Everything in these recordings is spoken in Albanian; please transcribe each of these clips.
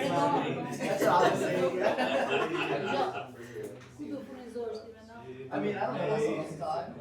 I mean, I don't know what's on the side.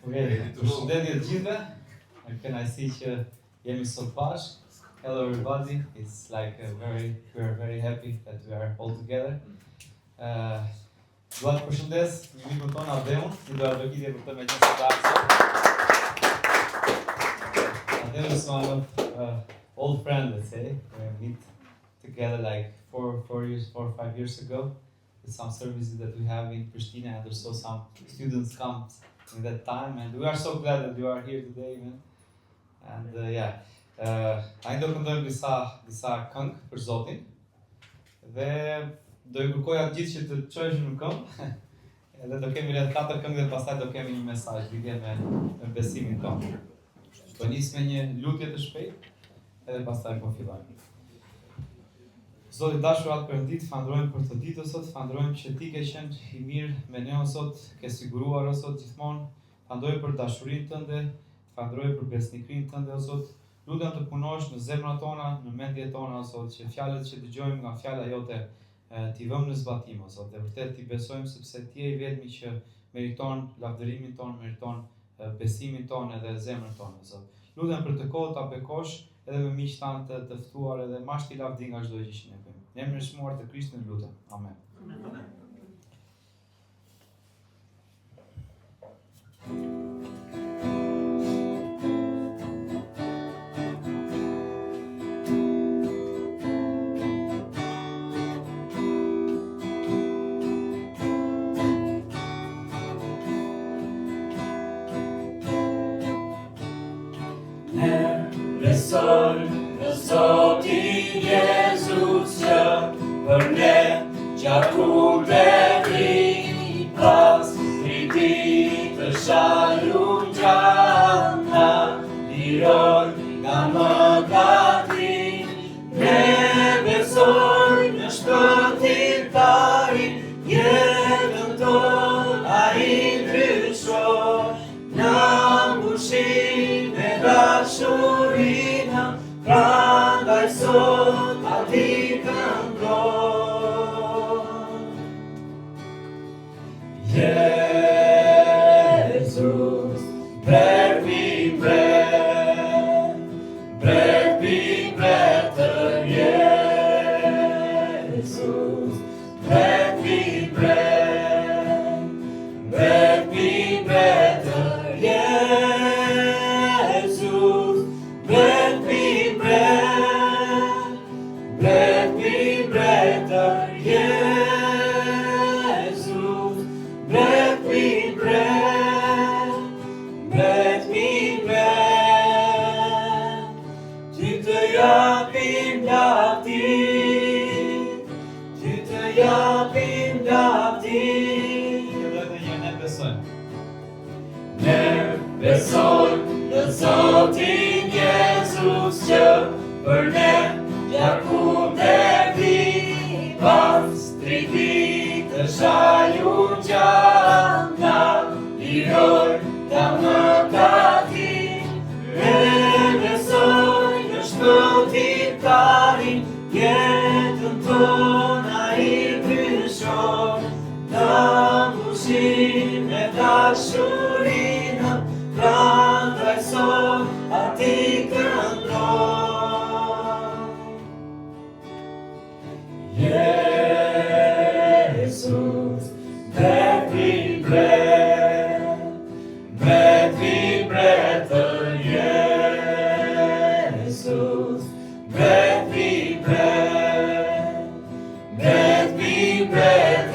Përshëndetje të gjithëve. Kënaqësi që jemi sot bashkë. Hello everybody. It's like we're very happy that we are all together. Dua të përshëndes mikun ton Ademun, si do advokitje për të me gjithë sot. Adem is one of old friend, let's say. We meet together like 4 or 5 years ago with some services that we have in Pristina, and also some students come in that time, and we are so glad that you are here today, man. And ai do këndojmë disa këngë për Zotin, dhe do ju kërkoja të gjithë që të çojeni në këmbë, edhe do kemi rreth 4 këngë dhe pastaj do kemi një mesazh lidhje me besimin tonë. Do nis me një lutje të shpejtë, edhe pastaj po fillojmë. Zoti dashur atë Perëndit, falenderojmë për këtë ditë sot, falenderojmë që ti ke qenë i mirë me ne sot, ke siguruar sot gjithmonë. Falenderoj për dashurinë tënde, falenderoj për besnikrinë tënde sot. Lutem të punosh në zemrat tona, në mendjet tona sot, që fjalët që dëgjojmë nga fjala jote t'i vëmë në zbatim sot. Dhe vërtet t'i besojmë sepse ti je i vetmi që meriton lavdërimin ton, meriton besimin ton edhe zemrën tonë sot. Lutem për të kohë ta bekosh edhe me miqtë tanë të ftuar edhe mashti lavdi nga çdo gjë që ne bëjmë. Ne emrin e shmuar të Krishtit lutem. Amen. Amen. Në Zotin Jezus që për ne gjaku dhe vri pas riti të shalun gjana liroj nga mëkati. Ne besojmë në shpëtim tarin, jetën tonë ai ndryshon, na mbushin me dashurinë. Prandaj sot ati këndon. Jesus, bread we bread, bread we bread, Jesus, bread we bread, bread we bread, Jesus, bread we bread, bread we bread, Jesus, bread we bread, bread we bread. Ty të japim lavdi, ty të japim lavdi. Edhe një ne besojmë. Ne besojmë në Zotin Jezus që për ne gjaku dhe vi pas triti të shalun gjana liroj nga mëkati. Ne besojmë në shpëtim tarin, jetën tonë ai ndryshon, na mbushin me dashurinë. Prandaj sot ati këndon. Jesus, bread we bread, bread we bread, Jesus, bread we bread, bread we bread,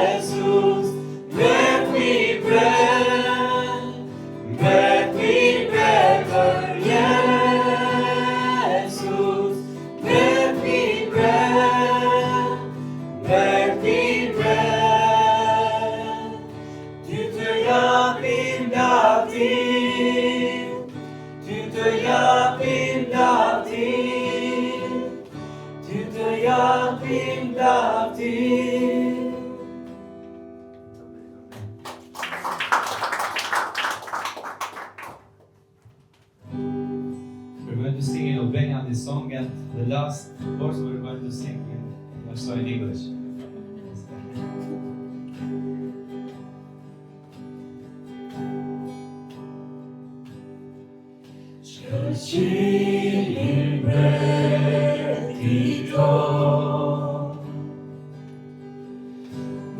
Jesus, bread we bread. song, and the last verse we're going to sing also in English. Shëllqimin breti ton,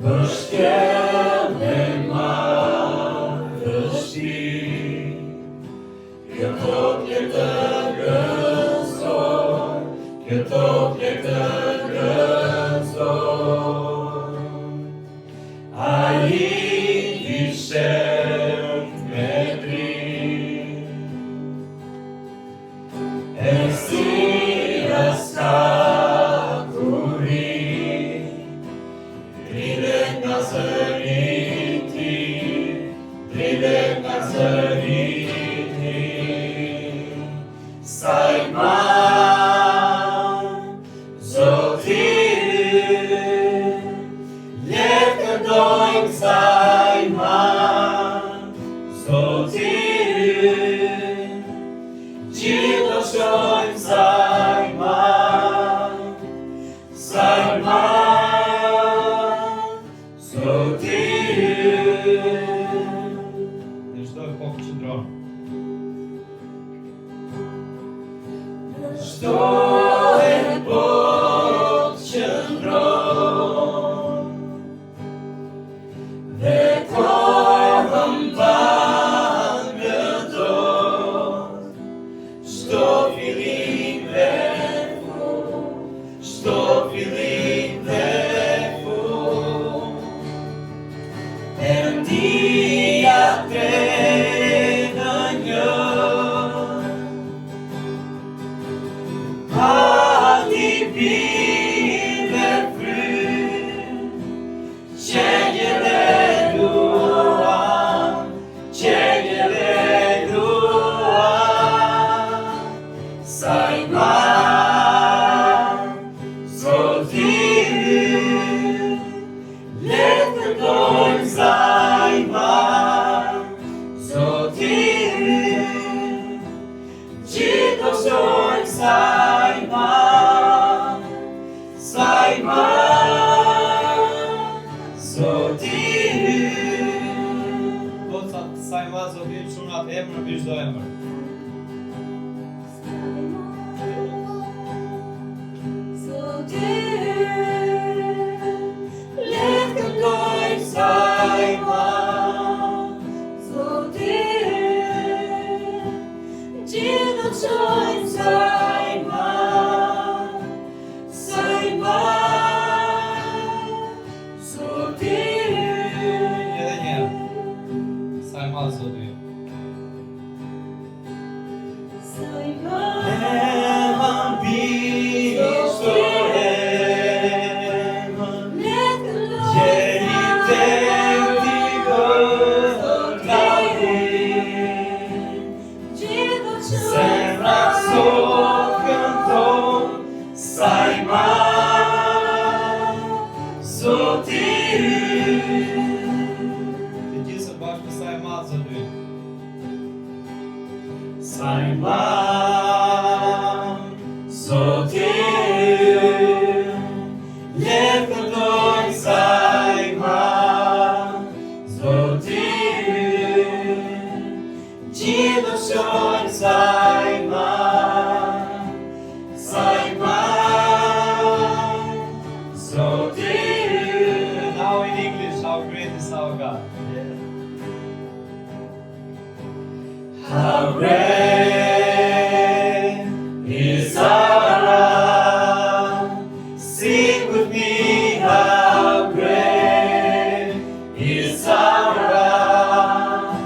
mbështjellë madhështi, këto pjekë të gëzon, këto pjekë të gëzon. Ai vishem me dritë, e si rasta kuri, dridet nga zëriti, dridet nga zëriti. Sajman, Zoti yt, le të këndojmë sajman, Zoti yt, gjithë do shojmë sajman, sajman, Zoti yt. Në çdo kohë qëndron. Çdo epokë qëndron, dhe kohën mban në dorë, çdo fillim dhe fund, çdo fillim dhe fund. Perëndia tre në një, pati bime frymë, qenjele luan, qenjele luan. Sajman, Zoti yt, le të këndojmë sajman, Zoti yt, gjithë do shojmë sajman, sajman, Zoti yt. Gocat sajma Zoti yt, çunat emër mbi çdo emër. Zoti yt, le të këndojmë sajman, Zoti yt, gjithë do shojmë sajman, sajman, Zoti yt. Edhe një herë. Sajma Zoti yt. Eman bishto eman, jeri tek ti gëdalin, zemra sot këndon sajman, Zoti yt. Të gjithë së bashku sajma Zoti yt. Sajman, Zoti yt, le të këndojmë sajman, Zoti yt, gjithë do shojmë sajman, sajman, Zoti yt. Now in English, how great is our God. How great is our God. Sing with me, how great is our God.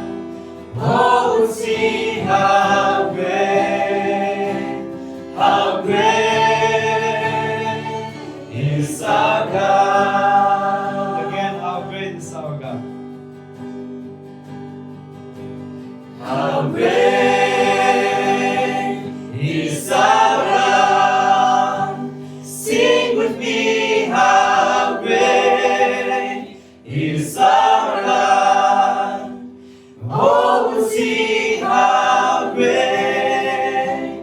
Oh, see how great is our God. Again, how great is our God. How great is our God. Sing with me, how great is our God. Oh, see how great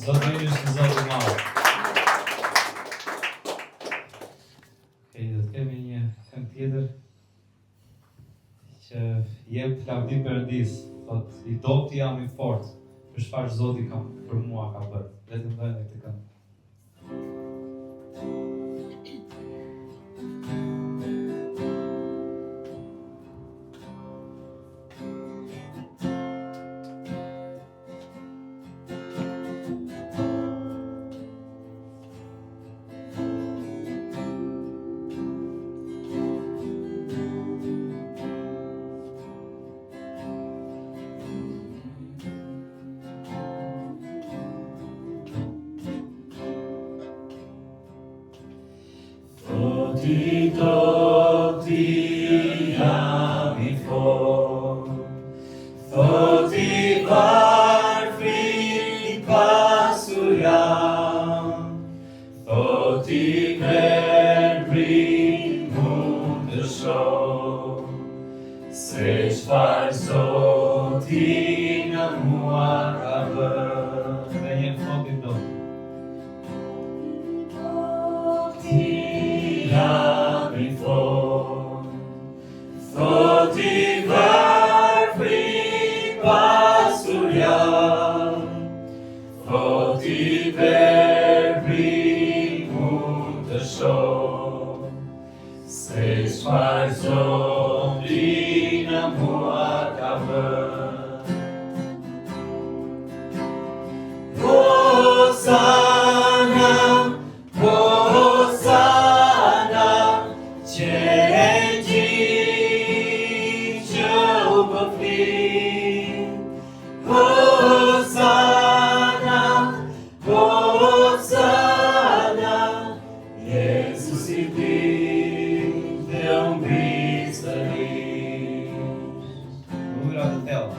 Zoti ju është Zoti i madh. Okej, do të kemi një këngë tjetër që jep lavdi Perëndis. Thot, i dobët jam i fortë, për çfarë Zoti për mua ka bërë. Le të ndajmë këtë këngë. Ti dobti jam i fortë, thoti varfri I pasur jam, thoti verbri mund të shoh, se çfarë Zoti nga mua ka bërë. Dhe një thoti do. Jam I fortë, thoti varfri pasur jam, thoti verbri mund të shoh, se çfarë Zoti nga mua ka bërë. Hosana, Hosana, qenëji që u përfli. Hosana, Hosana, Jezus I vit dhe u ngrit sërish. Ujëra të thella.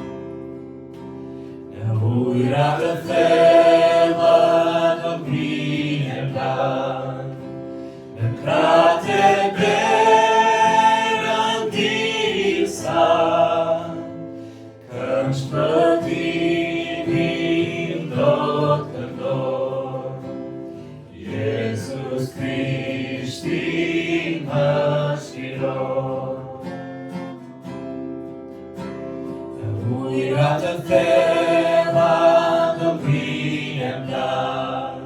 Në ujëra të thella do ngrihen lart, në kratë e Perëndisa, këngë shpëtimi do të këndoj, Jezus Krishti më shiroj. Në ujëra të thella do ngrihen lart,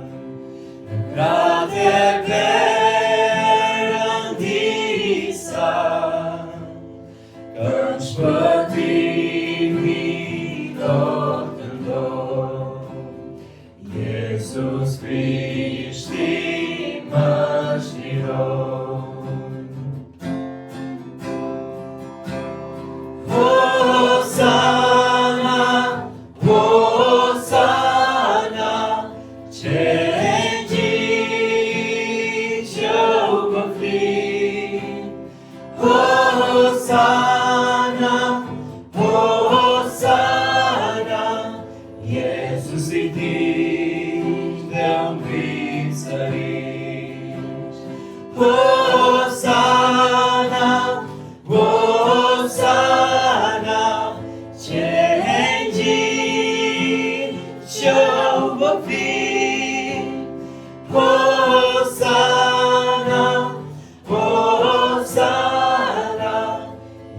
në kratë e Perëndisa, këngë shpëtimi do të këndoj, Jezus Krishti më shiroj. Hosana, Hosana, qenëji që u përfli. Hosana, Hosana, Jezus I dit dhe u ngrit sërish. Hosana, Hosana, qenëji që u përfli. Hosana, Hosana,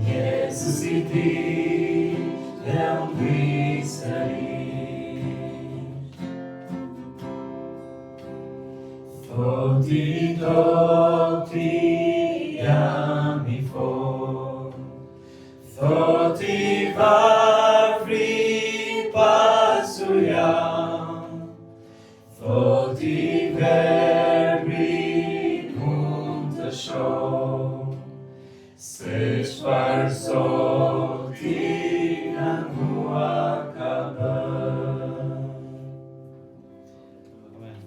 Jezus I dit dhe u ngrit sërish. Thoti dobti jam I fortë, thoti varfri pasur jam, thoti verbri mund të shoh, se çfarë Zoti nga mua ka bërë. Amen.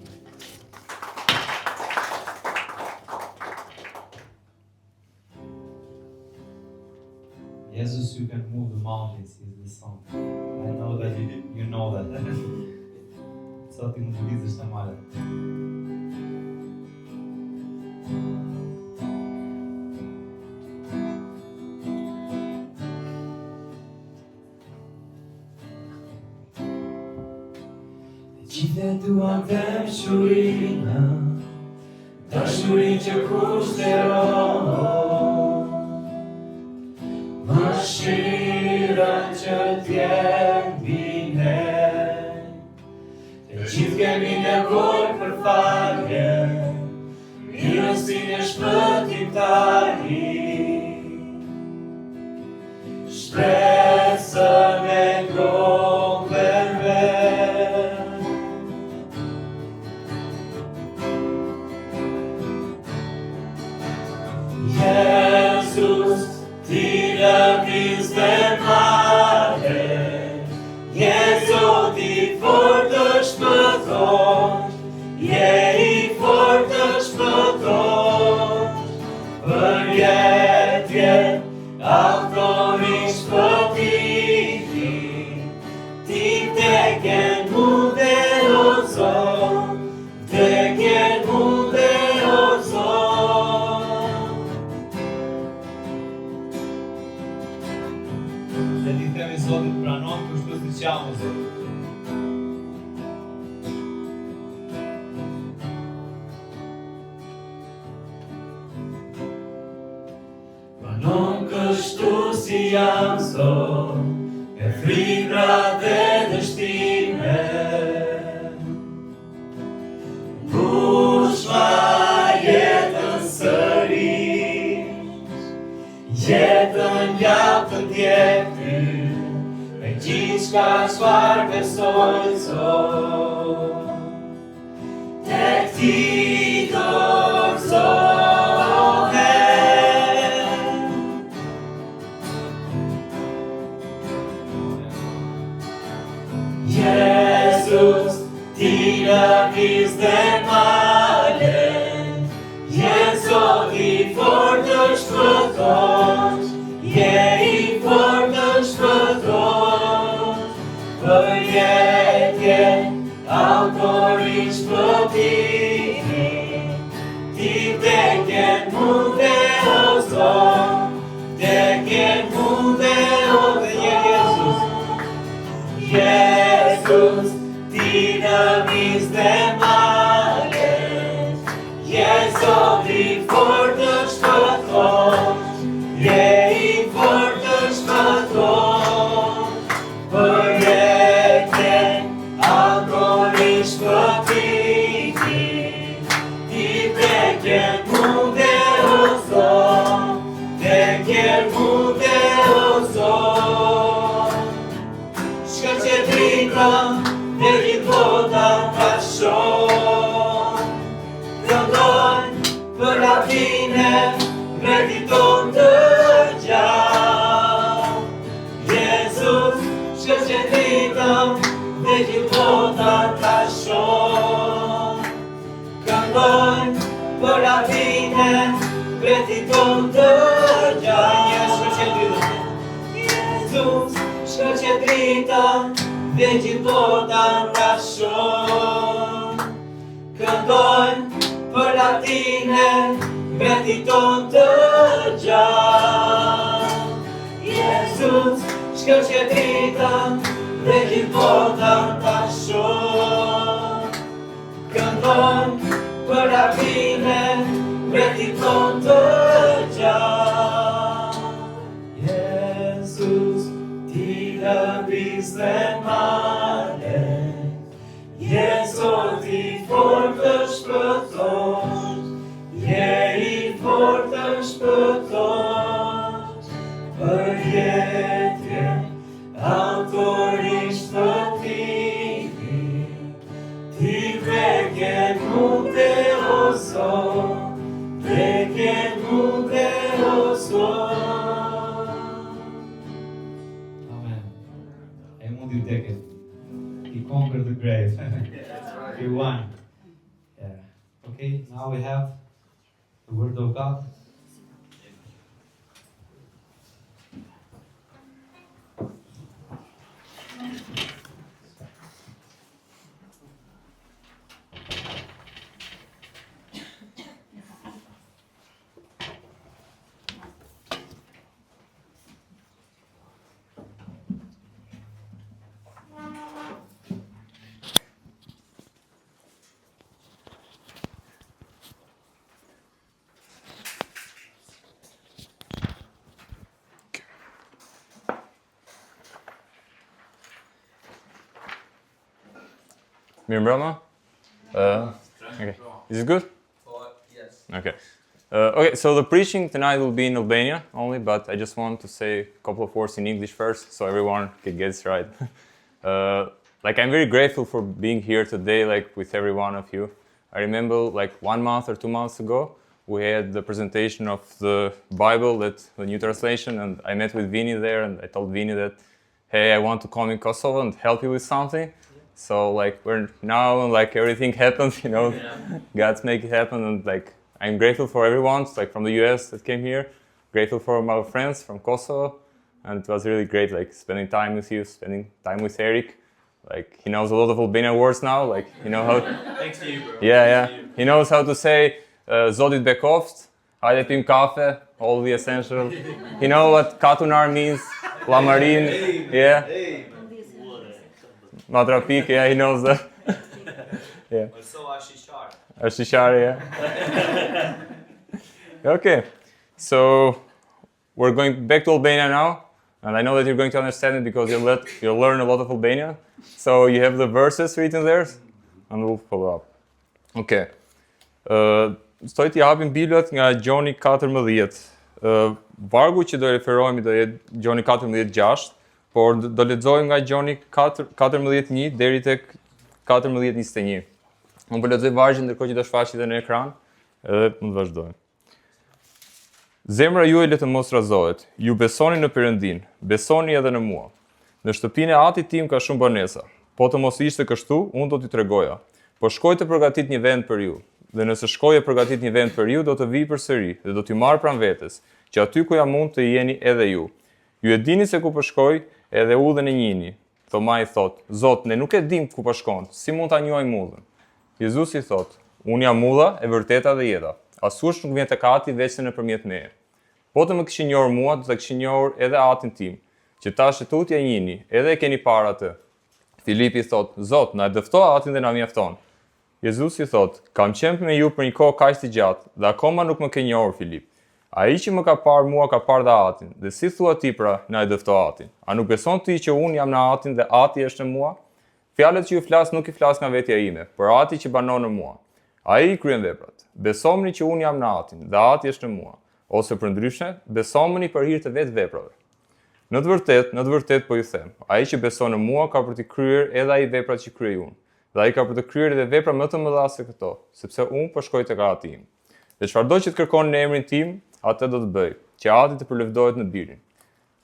Jesus, you can move the mountains is the song. I know that you know that. Zoti mund të lidhësh të malet. Gjithë duan dashurinë, dashurinë që kushteron, mëshirën që t'jen mbi ne. Të gjithë kemi nevojë për falje, mirësinë e shpëtimtari, shpresën e gromëve. Jesus, ti lëviz dhe mare, je Zoti i fortë të shpëton, je i fortë të shpëton, për jetë autor i shpëtimit, ti vdekjen munde o Zot, vdekjen munde o Zot. Dhe ti themi Zotit pranon kështu si qamë Zot. Pranon kështu si jam Zot, me frikra dhe dështime. Mbush ma jetën sërish, jetën jap të ndjek ty, me gjithçka çfarë besoj Zot. Tek ti dorëzohem. Jesus, ti lëviz dhe malen, je Zoti i fortë të shpëton, je i fortë të shpëton, për jetë autor i shpëtimit, ti vdekjen munde o Zot, vdekjen munde o Jesus. Jesus, ti lëviz dhe malen, je Zoti i fortë të shpëton, je i fortë të shpëton, për jetën autor i shpëtimit, ti vdekjen munde o Zot, vdekjen munde o Zot. Shkëlqetritëm dhe gjithë bota ka shoh, këndojnë për latine vreti tonë të gjallë. Jesus, shkëlqetritëm dhe gjithë bota ka shoh, këndojnë për latine vreti tonë të gjallë. Jesus, shkëlqetritëm dhe gjithë bota ka shoh, këndojnë për latine vreti tonë të gjallë. Jesus, shkëlqetritëm dhe gjithë bota ka shoh, këndojnë për latine vreti tonë të gjallë. Jesus, ti lëviz dhe malen, je Zoti i fortë të shpëton, je i fortë të shpëton, për jetën autor i shpëtimit, ti vdekjen munde o Zot, vdekjen munde o Zot. Amen. E mundi vdekjet. He conquered the grave. He won. Yeah. Okay, now we have the word of God. Mirëmbrëma. Okay. Is it good? Yes. Okay. Okay, so the preaching tonight will be in Albania only, but I just want to say a couple of words in English first, so everyone can get it right. Like, I'm very grateful for being here today, like, with every one of you. I remember, like, 1 month or 2 months ago, we had the presentation of the Bible, the new translation, and I met with Vinny there, and I told Vinny that, hey, I want to come in Kosovo and help you with something. So, like, we're now, like, everything happens, you know, God's make it happen, and, like, I'm grateful for everyone, like, from the US that came here, grateful for my friends from Kosovo, and it was really great, like, spending time with you, spending time with Eric. Like, he knows a lot of Albanian words now, like, you know how... Thanks to you, bro. Yeah. He knows how to say, Zotit Bekoft, hajde pim kafe, all the essential. He knows what Katunar means, Lamarin, yeah. Matrapik, yeah, he knows that. Yeah. So Ashishar. Ashishar, yeah. Okay, so we're going back to Albania now, and I know that you're going to understand it because you'll learn a lot of Albanian. So you have the verses written there, and we'll follow up. Okay. Stoj t'i japim Biblat nga Gjoni 14. Vargu që do referohemi do jetë Gjoni 14:6, por do lexojmë nga Gjoni 14:1 deri tek 14:21. Unë po lexoj vargin ndërkohë që do shfaqet edhe në ekran, edhe mund të vazhdojmë. Zemra juaj le të mos rrazohet. Ju besoni në Perëndin, besoni edhe në mua. Në shtëpinë e atit tim ka shumë banesa. Po të mos ishte kështu, unë do t'i tregoja. Po shkoj të përgatit një vend për ju. Dhe nëse shkoj e përgatit një vend për ju, do të vi përsëri dhe do t'ju marr pranë vetes, që aty ku jam mund të jeni edhe ju. Ju e dini se ku po shkoj, edhe udhën e njihni. Thoma i thot, Zot, ne nuk e dim ku po shkon, si mund ta njohim udhën? Jezusi thot, unë jam udha, e vërteta dhe jeta. Askush nuk vjen tek Ati veç nëpërmjet meje. Po të më kishin njohur mua, do të kishin njohur edhe Atin tim, që tash e tutja njihni, edhe e keni parë atë. Filipi thot, Zot, na e dëfto Atin dhe na mjafton. Jezusi thot, kam qenë me ju për një kohë kaq të gjatë, dhe akoma nuk më ke njohur, Filip. Ai që më ka parë mua ka parë dhe Atin, dhe si thua ti pra, na e dëfto Atin? A nuk beson ti që unë jam në Atin dhe Ati është në mua? Fjalët që ju flas nuk i flas nga vetja ime, por Ati që banon në mua. Ai i kryen veprat. Besomni që unë jam në Atin dhe Ati është në mua, ose përndryshe, besomni për hir të vetë veprave. Në të vërtet po ju them, ai që beson në mua ka për të kryer edhe ai veprat që kryej unë. Dhe ai ka për të kryer edhe vepra më të mëdha se këto, sepse unë po shkoj tek Ati im. Dhe çfarëdo që të kërkoni në emrin tim, atë do të bëj, që Ati të përlevdohet në birin.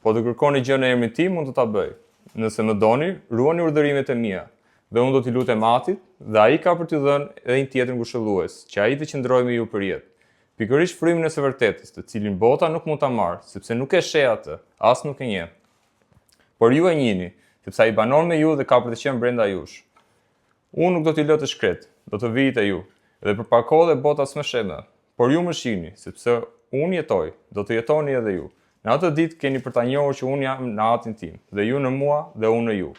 Po të kërkoni gjë në emrin tim, unë do ta bëj. Nëse më doni, ruani urdhërimet e mia, dhe unë do t'i lutem Atit, dhe ai ka për t'ju dhënë edhe një tjetër ngushëllues, që ai të qëndrojë me ju për jetë. Pikërisht frymën e së vërtetës, të cilin bota nuk mund ta marrë, sepse nuk e sheh atë, as nuk e njeh. Por ju e njihni, sepse ai banon me ju dhe ka për të qenë brenda jush. Unë nuk do t'i lë të shkret, do të vijë te ju, dhe për pak kohë bota s'më sheh më. Por ju më shihni, sepse unë jetoj, do të jetoni edhe ju. Në atë ditë keni për ta njohur që unë jam në Atin tim, dhe ju në mua dhe unë në ju.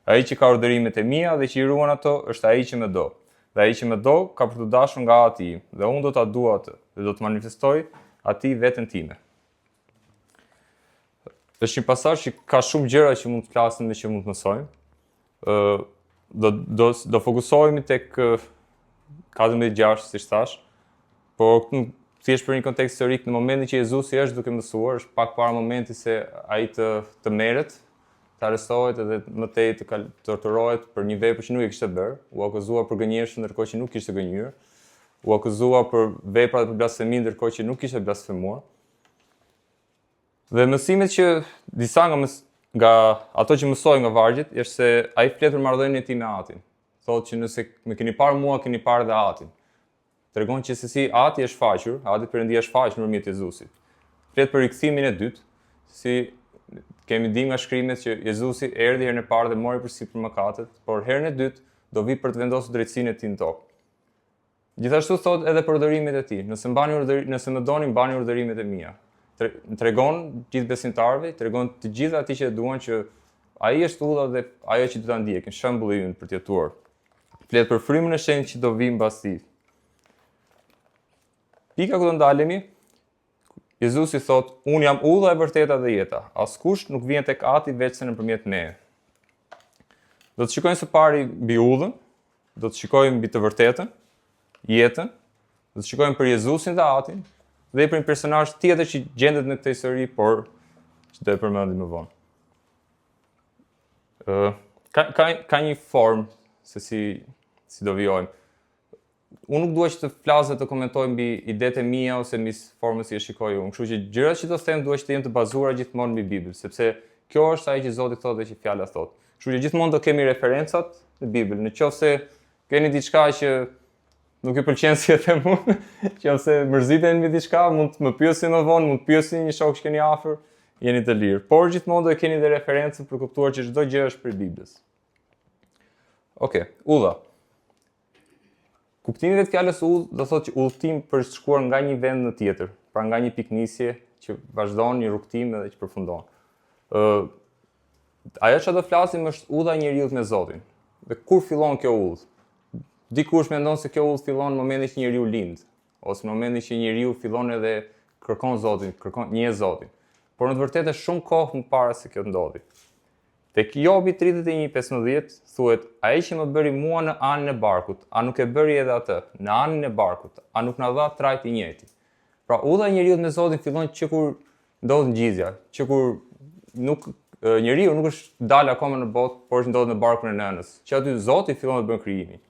Ai që ka urdhërimet e mia dhe që i ruan ato, është ai që më do. Dhe ai që më do ka për të dashur nga Ati im, dhe unë do ta dua atë, dhe do të manifestoj atij veten time. Është një pasazh që ka shumë gjëra që mund të flasim dhe që mund të mësojmë. Do fokusohemi tek 14:6, siç thash. Po thjesht për një kontekst historik, në momentin që Jezusi është duke mësuar, është pak para momentit se ai të merret, të arrestohet edhe më tej të torturohet për një vepër që nuk e kishte bërë, u akuzuar për gënjeshtër ndërkohë që nuk kishte gënjur, u akuzuar për vepra për blasfemi ndërkohë që nuk kishte blasfemuar. Dhe mësimet që disa nga ato që mësoj nga vargjet, është se ai flet për marrëdhënien e tij me Atin. Thotë që nëse më keni parë mua, keni parë dhe Atin. Tregon që se si Ati është faqur, Ati Perëndia është faqur nëpërmjet Jezusit. Flet për rikthimin e dytë, si kemi dim nga shkrimet që Jezusi erdhi herën e parë dhe mori përsipër mëkatet, por herën e dytë do vi për të vendosur drejtsinë e tij në tokë. Gjithashtu thotë edhe për urdhërimet e tij, nëse më doni, mbani urdhërimet e mia. Tregon gjithë besimtarëve, tregon të gjithë atij që duan që ai është udha dhe ajo që do ta ndjekin, shembulli ynë për të jetuar. Flet për frymën e shenjtë që do vi mbas tij. Pika ku do ndalemi, Jezusi thot, unë jam udha e vërteta dhe jeta, askush nuk vjen tek Ati veç se nëpërmjet meje. Do të shikojmë së pari mbi udhën, do të shikojmë mbi të vërtetën, jetën, do të shikojmë për Jezusin dhe Atin, dhe për një personazh tjetër që gjendet në këtë histori, por që do e përmendim më vonë. Ka një formë se si do vijojmë. Unë nuk dua që të flas dhe të komentoj mbi idetë mia ose mbi formën si e shikoj unë. Kështu që gjërat që do them dua që të jenë të bazuara gjithmonë mbi Bibël, sepse kjo është ajo që Zoti thotë dhe që fjala thotë. Kështu që gjithmonë do kemi referencat në Bibël. Nëse keni diçka që nuk ju pëlqen si e them unë, nëse mërziten mbi diçka, mund të më pyesni më vonë, mund të pyesni një shok që keni afër, jeni të lirë. Por gjithmonë do keni dhe referencë për kuptuar që çdo gjë është prej Biblës. Okej, udhë. Kuptimi vetë fjalës udhë do thotë që udhëtim për të shkuar nga një vend në tjetër, pra nga një piknisje që vazhdon një rrugtim edhe që përfundon. Ajo që do flasim është udha e njeriu me Zotin. Dhe kur fillon kjo udhë? Dikush mendon se kjo udhë fillon në momentin që njeriu lind, ose në momentin që njeriu fillon edhe kërkon Zotin, njeh Zotin. Por në të vërtetë është shumë kohë më para se kjo ndodhi. Tek Jobi 31:15 thuhet, ai që më bëri mua në anën e barkut, a nuk e bëri edhe atë në anën e barkut, a nuk na dha trajt I njëjti. Pra udha e njeriu me Zotin fillon që kur ndodh ngjizja, që kur njeriu nuk është dalë akoma në botë, por është ndodhet në barkun e nënës, që aty Zoti fillon të bën krijimin.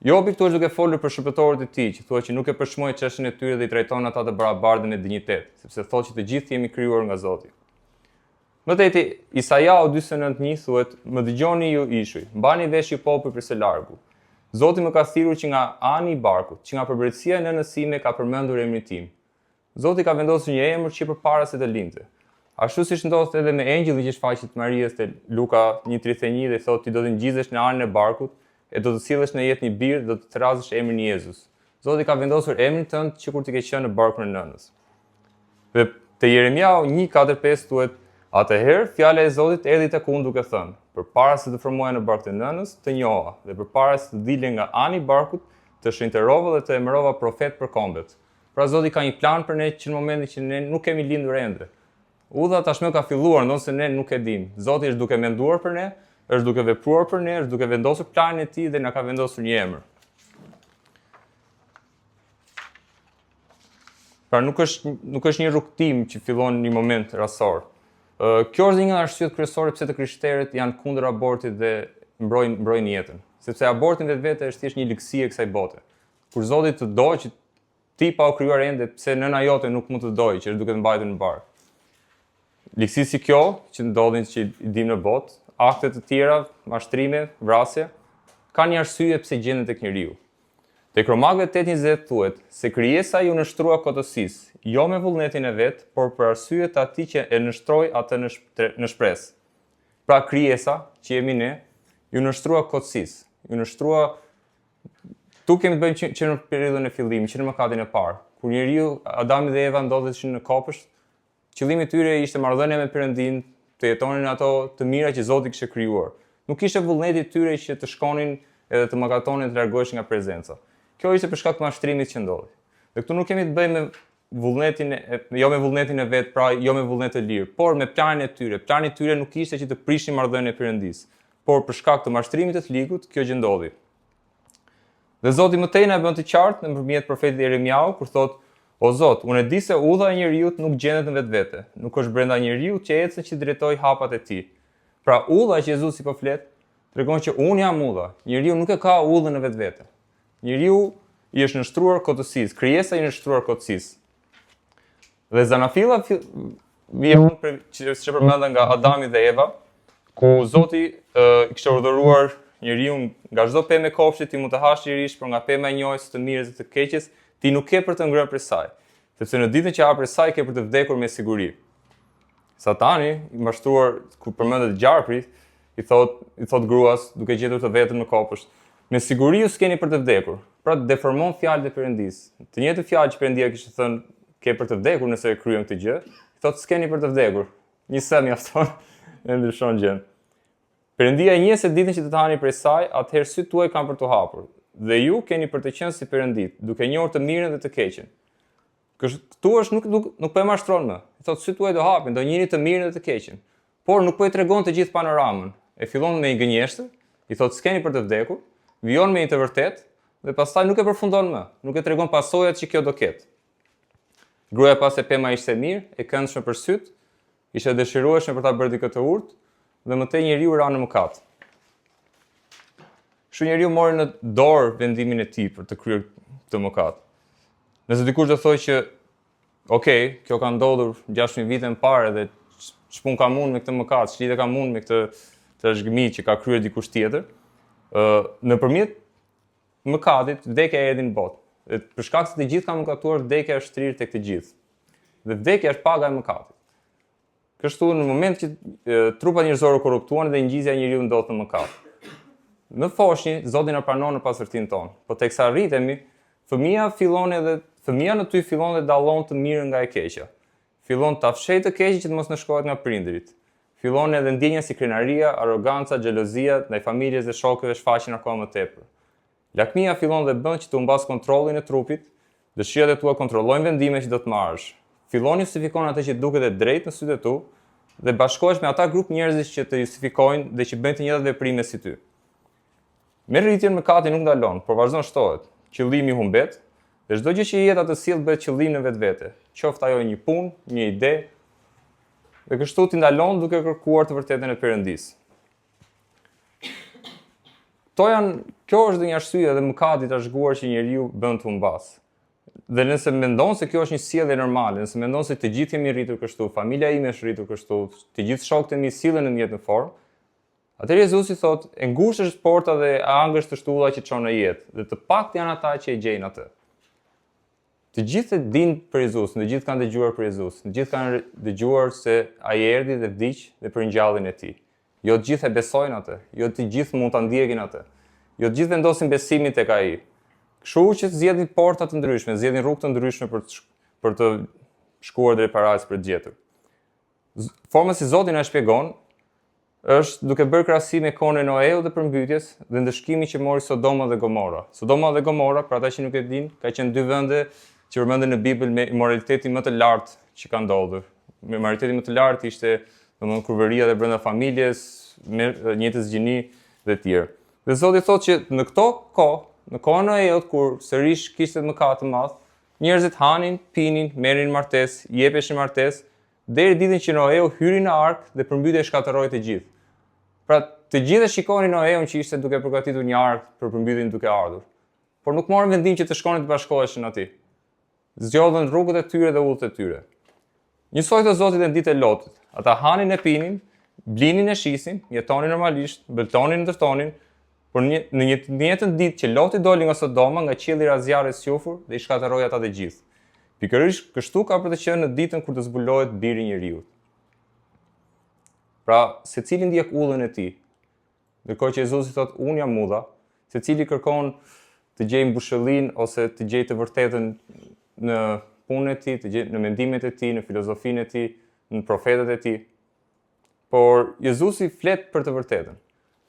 Jobi këtu është duke folur për shërbëtorët e tij, që thuhet që nuk e përshmoi çështën e tyre dhe I trajton ata të barabartë me dinjitet, sepse thotë që të gjithë jemi krijuar nga Zoti. Më tepër Isaiah 49:1 thuhet, më dëgjoni ju ishuj, mbani vesh ju popull prej së largu. Zoti më ka thirrur që nga ani I barkut, që nga përbërësia e nënës sime ka përmendur emrin tim. Zoti ka vendosur një emër që përpara se të lindte. Ashtu siç ndodhte edhe me engjëllin që shfaqet Marias te Luka 1:31 dhe thotë ti do të ngjizesh në anën e barkut e do të sillesh në jetë një birë dhe do të trazësh emrin Jezus. Zoti ka vendosur emrin tënd që kur ti ke qenë në barkun e nënës. Dhe te Jeremia 1:4-5 thuhet, atëherë fjala e Zotit erdhi tek unë duke thënë, përpara se të formoja në barkun e nënës, të njoha dhe përpara se të dilje nga ani I barkut, të shenjtërova dhe të emërova profet për kombet. Pra Zoti ka një plan për ne që në momentin që ne nuk kemi lindur ende. Udha tashmë ka filluar, ndonse ne nuk e dim. Zoti është duke menduar për ne, është duke vepruar për ne, është duke vendosur planin e Tij dhe na ka vendosur një emër. Pra nuk është një rrugtim që fillon në një moment rastësor. Kjo është një nga arsyet kryesore pse të krishterët janë kundër abortit dhe mbrojnë jetën, sepse aborti vetvete është thjesht një ligësi e kësaj bote. Kur Zoti të dojë që ti pa u krijuar ende, pse nëna jote nuk mund të dojë, që është duke të mbajtur në bark. Ligësi si kjo, që ndodhin që I dim në botë, akte të tjera, mashtrime, vrasje, ka një arsye pse gjenden tek njeriu. Tek Romakëve 8:20 thuhet se krijesa ju nështrua kotësisë, jo me vullnetin e vet, por për arsye të atij që e nështroi atë në shpresë. Pra krijesa, që jemi ne, ju nështrua kotësisë, ju nështrua. Tu kemi të bëjmë që në periudhën e fillimit, që në mëkatin e parë, kur njeriu, Adami dhe Eva ndodheshin në kopësht, qëllimi I tyre ishte marrëdhënia me Perëndin, të jetonin ato të mira që Zoti kishte krijuar. Nuk ishte vullneti I tyre që të shkonin edhe të mëkatonin të largoheshin nga prezenca. Kjo ishte për shkak të mashtrimit që ndodhi. Dhe këtu nuk kemi të bëjmë me vullnetin jo me vullnetin e vet, pra jo me vullnet të lirë, por me planin e tyre. Plani I tyre nuk ishte që të prishin marrëdhënien e Perëndisë, por për shkak të mashtrimit të ligut, kjo gjë ndodhi. Dhe Zoti më tej na bën të qartë nëpërmjet profetit Jeremiau kur thotë, o Zot, unë e di se udha e njeriu nuk gjendet në vetvete, nuk është brenda njeriu që ecën që drejtoj hapat e tij. Pra udha që Jezusi po flet, tregon që unë jam udha. Njeriu nuk e ka udhën në vetvete. Njeriu I është nështruar kotësisë, krijesa I nështruar kotësisë. Dhe zanafilla vjen që përmenda nga Adami dhe Eva, ku Zoti I kishte urdhëruar njeriu nga çdo pemë e kopshtit ti mund të hash lirish, por nga pema e njohjes së të mirës dhe të keqes ti nuk ke për të ngrënë prej saj, sepse në ditën që ha prej saj ke për të vdekur me siguri. Satani, I mashtruar kur përmendet gjarpri, I thot gruas, duke gjetur të vetën në kopësht, me siguri ju s'keni për të vdekur. Pra deformon fjalët e Perëndisë. Të njëjtën fjalë që Perëndia kishte thënë ke për të vdekur nëse e kryen këtë gjë, I thot s'keni për të vdekur. Një se mjafton e ndryshon gjën. Perëndia e njeh se ditën që të hani prej saj, atëherë sytë tuaj kanë për të hapur. Dhe ju keni për të qenë si Perëndit, duke njohur të mirën dhe të keqen. Këtu është nuk po e mashtron më. I thotë sytë tuaj do hapin, do njihni të mirën dhe të keqen. Por nuk po I tregon të gjithë panoramën. E fillon me një gënjeshtër, I thotë s'keni për të vdekur, vijon me një të vërtet dhe pastaj nuk e përfundon më, nuk e tregon pasojat që kjo do ketë. Gruaja pas e pema ishte mirë, e këndshme për syt, ishte dëshirueshme për ta bërë diçka të urtë dhe mëtej njeriu ra në mëkat. Kështu njeriu mori në dorë vendimin e tij për të kryer këtë mëkat. Nëse dikush do thojë që okej, kjo ka ndodhur 6000 vite më parë dhe ç'pun kam unë me këtë mëkat, ç'lidhje kam unë me këtë trashëgimi që ka kryer dikush tjetër, nëpërmjet mëkatit vdekja erdhi në botë. Dhe për shkak se të gjithë kanë mëkatuar, vdekja është shtrirë tek të gjithë. Dhe vdekja është paga e mëkatit. Kështu në moment që trupat njerëzore korruptuan dhe ngjizja e njeriu ndodh në mëkat. Në foshnjë Zoti na pranon në pasërtinë tonë, por teksa arritemi, fëmia në ty fillon dhe dallon të mirën nga e keqja. Fillon ta fshejë të keqen që të mos në shkohet nga prindërit. Fillon edhe ndjenja si krenaria, arroganca, xhelozia ndaj familjes dhe shokëve shfaqen akoma më tepër. Lakmia fillon dhe bën që të humbas kontrollin e trupit, dëshirat e tua kontrollojnë vendimet që do të marrësh. Fillon justifikon atë që duket e drejtë në sytë e tu dhe bashkohesh me ata grup njerëzish që të justifikojnë dhe që bëjnë të njëjtat veprime si ty. Me rritjen mëkati nuk ndalon, por vazhdon shtohet. Qëllimi humbet dhe çdo gjë që jeta të sjell bëhet qëllim në vetvete. Qoftë ajo një punë, një ide, dhe kështu ti ndalon duke kërkuar të vërtetën e Perëndisë. Kjo është dhe një arsye dhe mëkati ta zhguar që njeriu bën të humbas. Dhe nëse mendon se kjo është një sjellje normale, nëse mendon se të gjithë jemi rritur kështu, familja ime është rritur kështu, të gjithë shokët e mi sillen në jetë në formë, atëherë Jezusi thotë, e ngushtë është porta dhe e angërt është ulla që çon në jetë, dhe të paktë janë ata që e gjejnë atë. Të gjithë e dinë për Jezusin, të gjithë kanë dëgjuar për Jezusin, të gjithë kanë dëgjuar se ai erdhi dhe vdiq dhe për ngjalljen e tij. Jo të gjithë e besojnë atë, jo të gjithë mund ta ndjekin atë. Jo të gjithë vendosin besimin tek ai. Kështu që zgjedhin porta të ndryshme, zgjedhin rrugë të ndryshme për të shkuar drejt parajs për të gjetur. Forma si Zoti na shpjegon është duke bërë krahasim me kohën e Noeut dhe përmbytjes dhe ndëshkimin që mori Sodoma dhe Gomora. Sodoma dhe Gomora, për ata që nuk e dinë, ka qenë dy vende që përmenden në Bibël me moralitetin më të lartë që ka ndodhur. Moraliteti më të lartë ishte domethënë kurvëria dhe brenda familjes, njëjtës gjini dhe të tjerë. Dhe Zoti thotë që në këto kohë, në kohën e Noeut kur sërish kishte mëkat të madh, njerëzit hanin, pinin, merrin martesë, jepeshin martesë, deri ditën që Noeu hyri në ark dhe përmbytja shkatërroi të gjithë. Pra, të gjithë shikonin Noeun që ishte duke përgatitur një ark për përmbytjen duke ardhur. Por nuk morën vendim që të shkonin të bashkoheshin atij. Zgjodhen rrugët e tyre dhe udhët e tyre. Njësoj të Zotit e ditë e Lotit. Ata hanin e pinin, blinin e shisin, jetonin normalisht, bëltonin, ndërtonin, por në një njëjtën ditë që Loti doli nga Sodoma, nga qielli razjarë e sjufur dhe i shkatërroi ata të gjithë. Pikërisht kështu ka për të qenë në ditën kur të zbulohet biri i njeriut. Pra, secili ndjek udhën e tij. Ndërkohë që Jezusi thotë, unë jam udha, secili kërkon të gjejë mbushëllinë ose të gjejë të vërtetën në punën e tij, të gjejë në mendimet e tij, në filozofinë e tij, në profetët e tij. Por Jezusi flet për të vërtetën.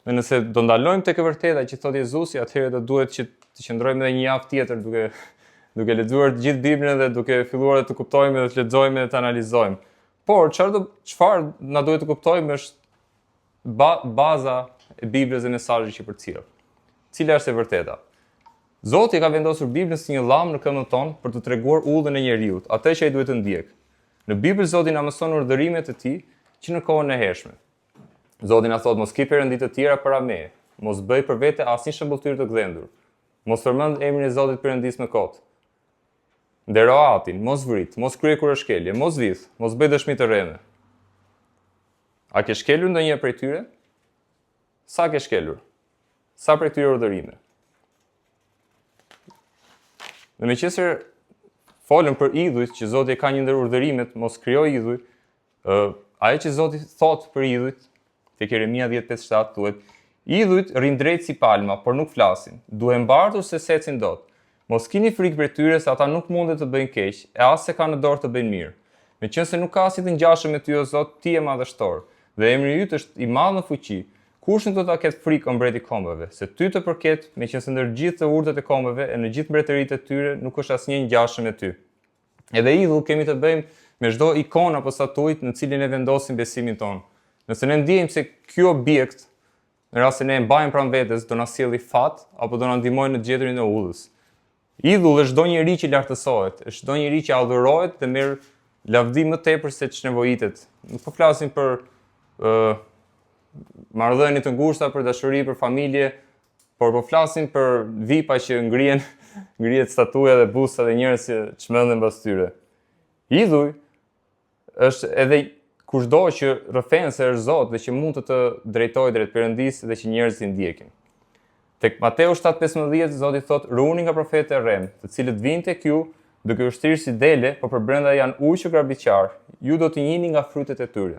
Dhe nëse do ndalojmë tek e vërteta që thotë Jezusi, atëherë do duhet që të qëndrojmë edhe një javë tjetër duke lexuar të gjithë Biblën dhe duke filluar të kuptojmë dhe të lexojmë dhe të analizojmë. Por çfarë na duhet të kuptojmë është baza e Biblës dhe mesazhit që përcjell. Cila është e vërteta? Zoti ka vendosur Biblën si një llam në këmbën tonë për të treguar udhën e njeriu, atë që ai duhet të ndjek. Në Bibël Zoti na mëson urdhërimet e tij që në kohën e hershme. Zoti na thotë mos ki perëndi të tjera para meje, mos bëj për vete asnjë shëmbulltyr të gdhendur. Mos përmend emrin e Zotit Perëndis në kot. Ndero atin, mos vrit, mos krye kurrëshkelje, mos vidh, mos bëj dëshmi të rreme. A ke shkelur ndonjë prej tyre? Sa ke shkelur? Sa prej këtyre urdhërime? Dhe meqenëse folën për idhujt që Zoti ka një ndër urdhërimet, mos krijo idhuj, ajo që Zoti thotë për idhujt, tek Jeremia 10:57 thuhet, idhujt rrin drejt si palma, por nuk flasin, duhen mbartur se secin dot. Mos keni frikë për tyre se ata nuk mundet të bëjnë keq, e as se kanë në dorë të bëjnë mirë. Meqenëse nuk ka asnjë të ngjashëm me ty o Zot, ti je madhështor, dhe emri yt është i madh në fuqi. Kush nuk do ta ketë frikë o mbreti i kombëve, se ty të përket, meqenëse ndër gjithë të urdhët e kombëve e në gjithë mbretëritë e tyre nuk është asnjë ngjashëm me ty. Edhe idhull kemi të bëjmë me çdo ikonë apo statuit në cilin e vendosim besimin tonë. Nëse ne ndjejmë se ky objekt në rast se ne e mbajmë pranë vetes, do na sjelli fat apo do na ndihmojë në gjetjen e udhës. Idhull është çdo njeri që lartësohet, është çdo njeri që adhurohet dhe merr lavdi më tepër se ç'nevojitet. Nuk po flasim për marrëdhënie të ngushta, për dashuri, për familje, por po flasim për vipa që ngrihet statuja dhe busta dhe njerëz që çmenden pas tyre. Idhuj është edhe kushdo që rrëfen se është Zot dhe që mund të drejtojë drejt Perëndisë dhe që njerëzit i ndjekin. Tek Mateu 7:15 Zoti thot: "Ruani nga profetë e rrem, të cilët vinë tek ju, duke u shtrirë si dele, por përbrenda janë ujë që grabitqar. Ju do t'i njihni nga frytet e tyre."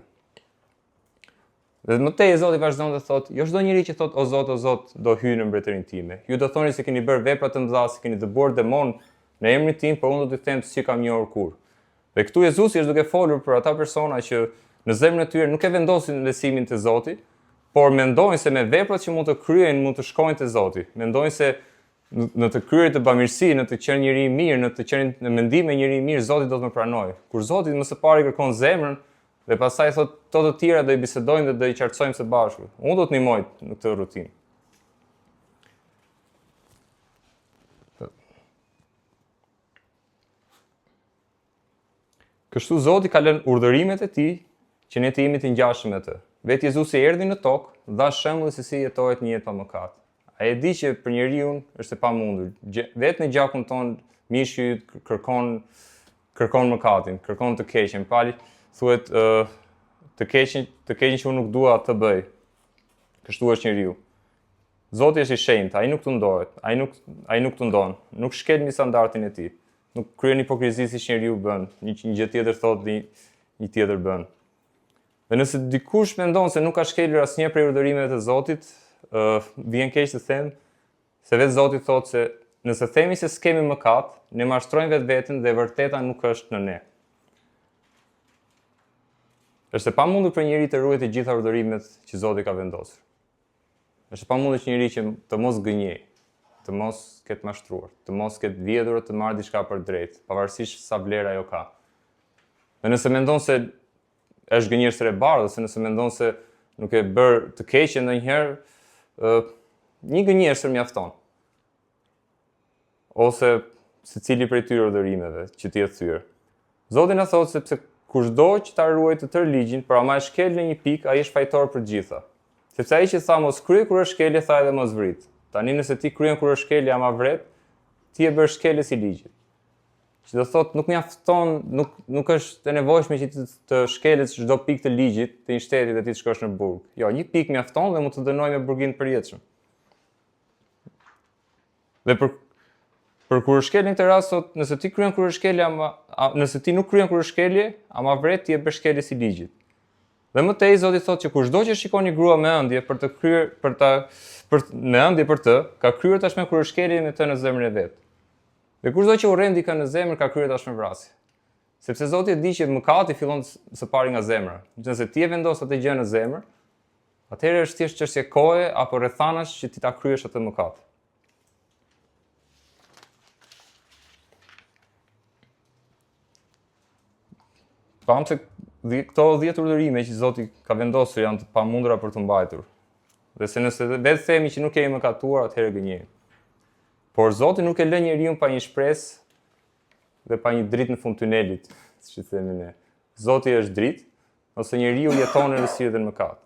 Dhe më tej Zoti vazhdon dhe thot: "Jo çdo njeri që thot o Zot, do hyjë në mbretërinë time. Ju do thoni se keni bërë vepra të mëdha, se keni dëbuar demon në emrin tim, por unë do t'ju them se kam njohur kur." Dhe këtu Jezusi është duke folur për ata persona që në zemrën e tyre nuk e vendosin lesimin te Zoti, por mendojnë se me veprat që mund të kryejnë mund të shkojnë te Zoti. Mendojnë se në të kryer të bamirësi, në të qenë njëri i mirë, në të qenë në mendim e njëri i mirë, Zoti do të më pranojë. Kur Zoti më së pari kërkon zemrën dhe pastaj thot to të tjera do i bisedojmë dhe do i qartësojmë së bashku. Unë do të ndihmoj në këtë rutinë. Kështu Zoti ka lënë urdhërimet e tij që ne të jemi të ngjashëm me të. Vetë Jezusi erdhi në tokë, dha shembull se si jetohet një jetë pa mëkat. Ai e di që për njeriu është e pamundur. Vetë në gjakun ton mishi kërkon mëkatin, kërkon të keqen. Pali thuhet të keqen që unë nuk dua të bëj. Kështu është njeriu. Zoti është i shenjtë, ai nuk tundohet, ai nuk tundon, nuk shkel mbi standardin e tij. Nuk kryen hipokrizi si njeriu bën, një gjë tjetër thotë një tjetër bën. Dhe nëse dikush mendon se nuk ka shkelur asnjë prej urdhërimeve të Zotit, vjen keq të them se vetë Zoti thotë se nëse themi se s'kemi mëkat, ne mashtrojmë vetveten dhe e vërteta nuk është në ne. Është e pamundur për njeri të ruajë të gjitha urdhërimet që Zoti ka vendosur. Është e pamundur që njeri që të mos gënjej, të mos ketë mashtruar, të mos ketë vjedhur, të marrë diçka për drejt, pavarësisht sa vlerë ajo ka. Dhe nëse mendon se është gënjeshtër e bardhë, ose nëse mendon se nuk e bërë të keqe ndonjëherë, një gënjeshtër mjafton. Ose secili prej tyre urdhërimeve që t'i e thyer. Zoti na thotë sepse kushdo që ta ruajë të tërë ligjin, por ama e shkel në një pikë, ai është fajtor për gjitha. Sepse ai që tha mos kryej kur është shkelje, tha edhe mos vrit. Tani nëse ti kryen kur është shkelje ama vret, ti e bër shkeljes i ligjit. Që do thotë nuk mjafton, nuk është e nevojshme që ti të shkelësh çdo pikë të ligjit të një shteti dhe ti të shkosh në burg. Jo, një pikë mjafton dhe mund të dënojë me burgim të përjetshëm. Dhe për kur është shkelje në këtë rast thotë, nëse ti kryen kur është shkelje, nëse ti nuk kryen kur është shkelje, ama vret ti e bër shkeljes i ligjit. Dhe më tej Zoti thotë që kushdo që shikon një grua me ëndje me ëndje për të, ka kryer tashmë kur është shkelje me të në zemrën e vet. Dhe kushdo që urren dikë në zemër ka kryer tashmë vrasje. Sepse Zoti e di që mëkati fillon së pari nga zemra. Nëse ti e vendos atë gjë në zemër, atëherë është thjesht çështje kohe apo rrethanash që ti ta kryesh atë mëkat. Pam se këto 10 urdhërime që Zoti ka vendosur janë të pamundura për të mbajtur. Dhe se nëse vetë themi që nuk kemi mëkatuar, atëherë gënjejmë. Por Zoti nuk e lë njeriu pa një shpresë dhe pa një dritë në fund tunelit, siç i themi ne. Zoti është dritë, ose njeriu jeton në errësirë dhe në mëkat.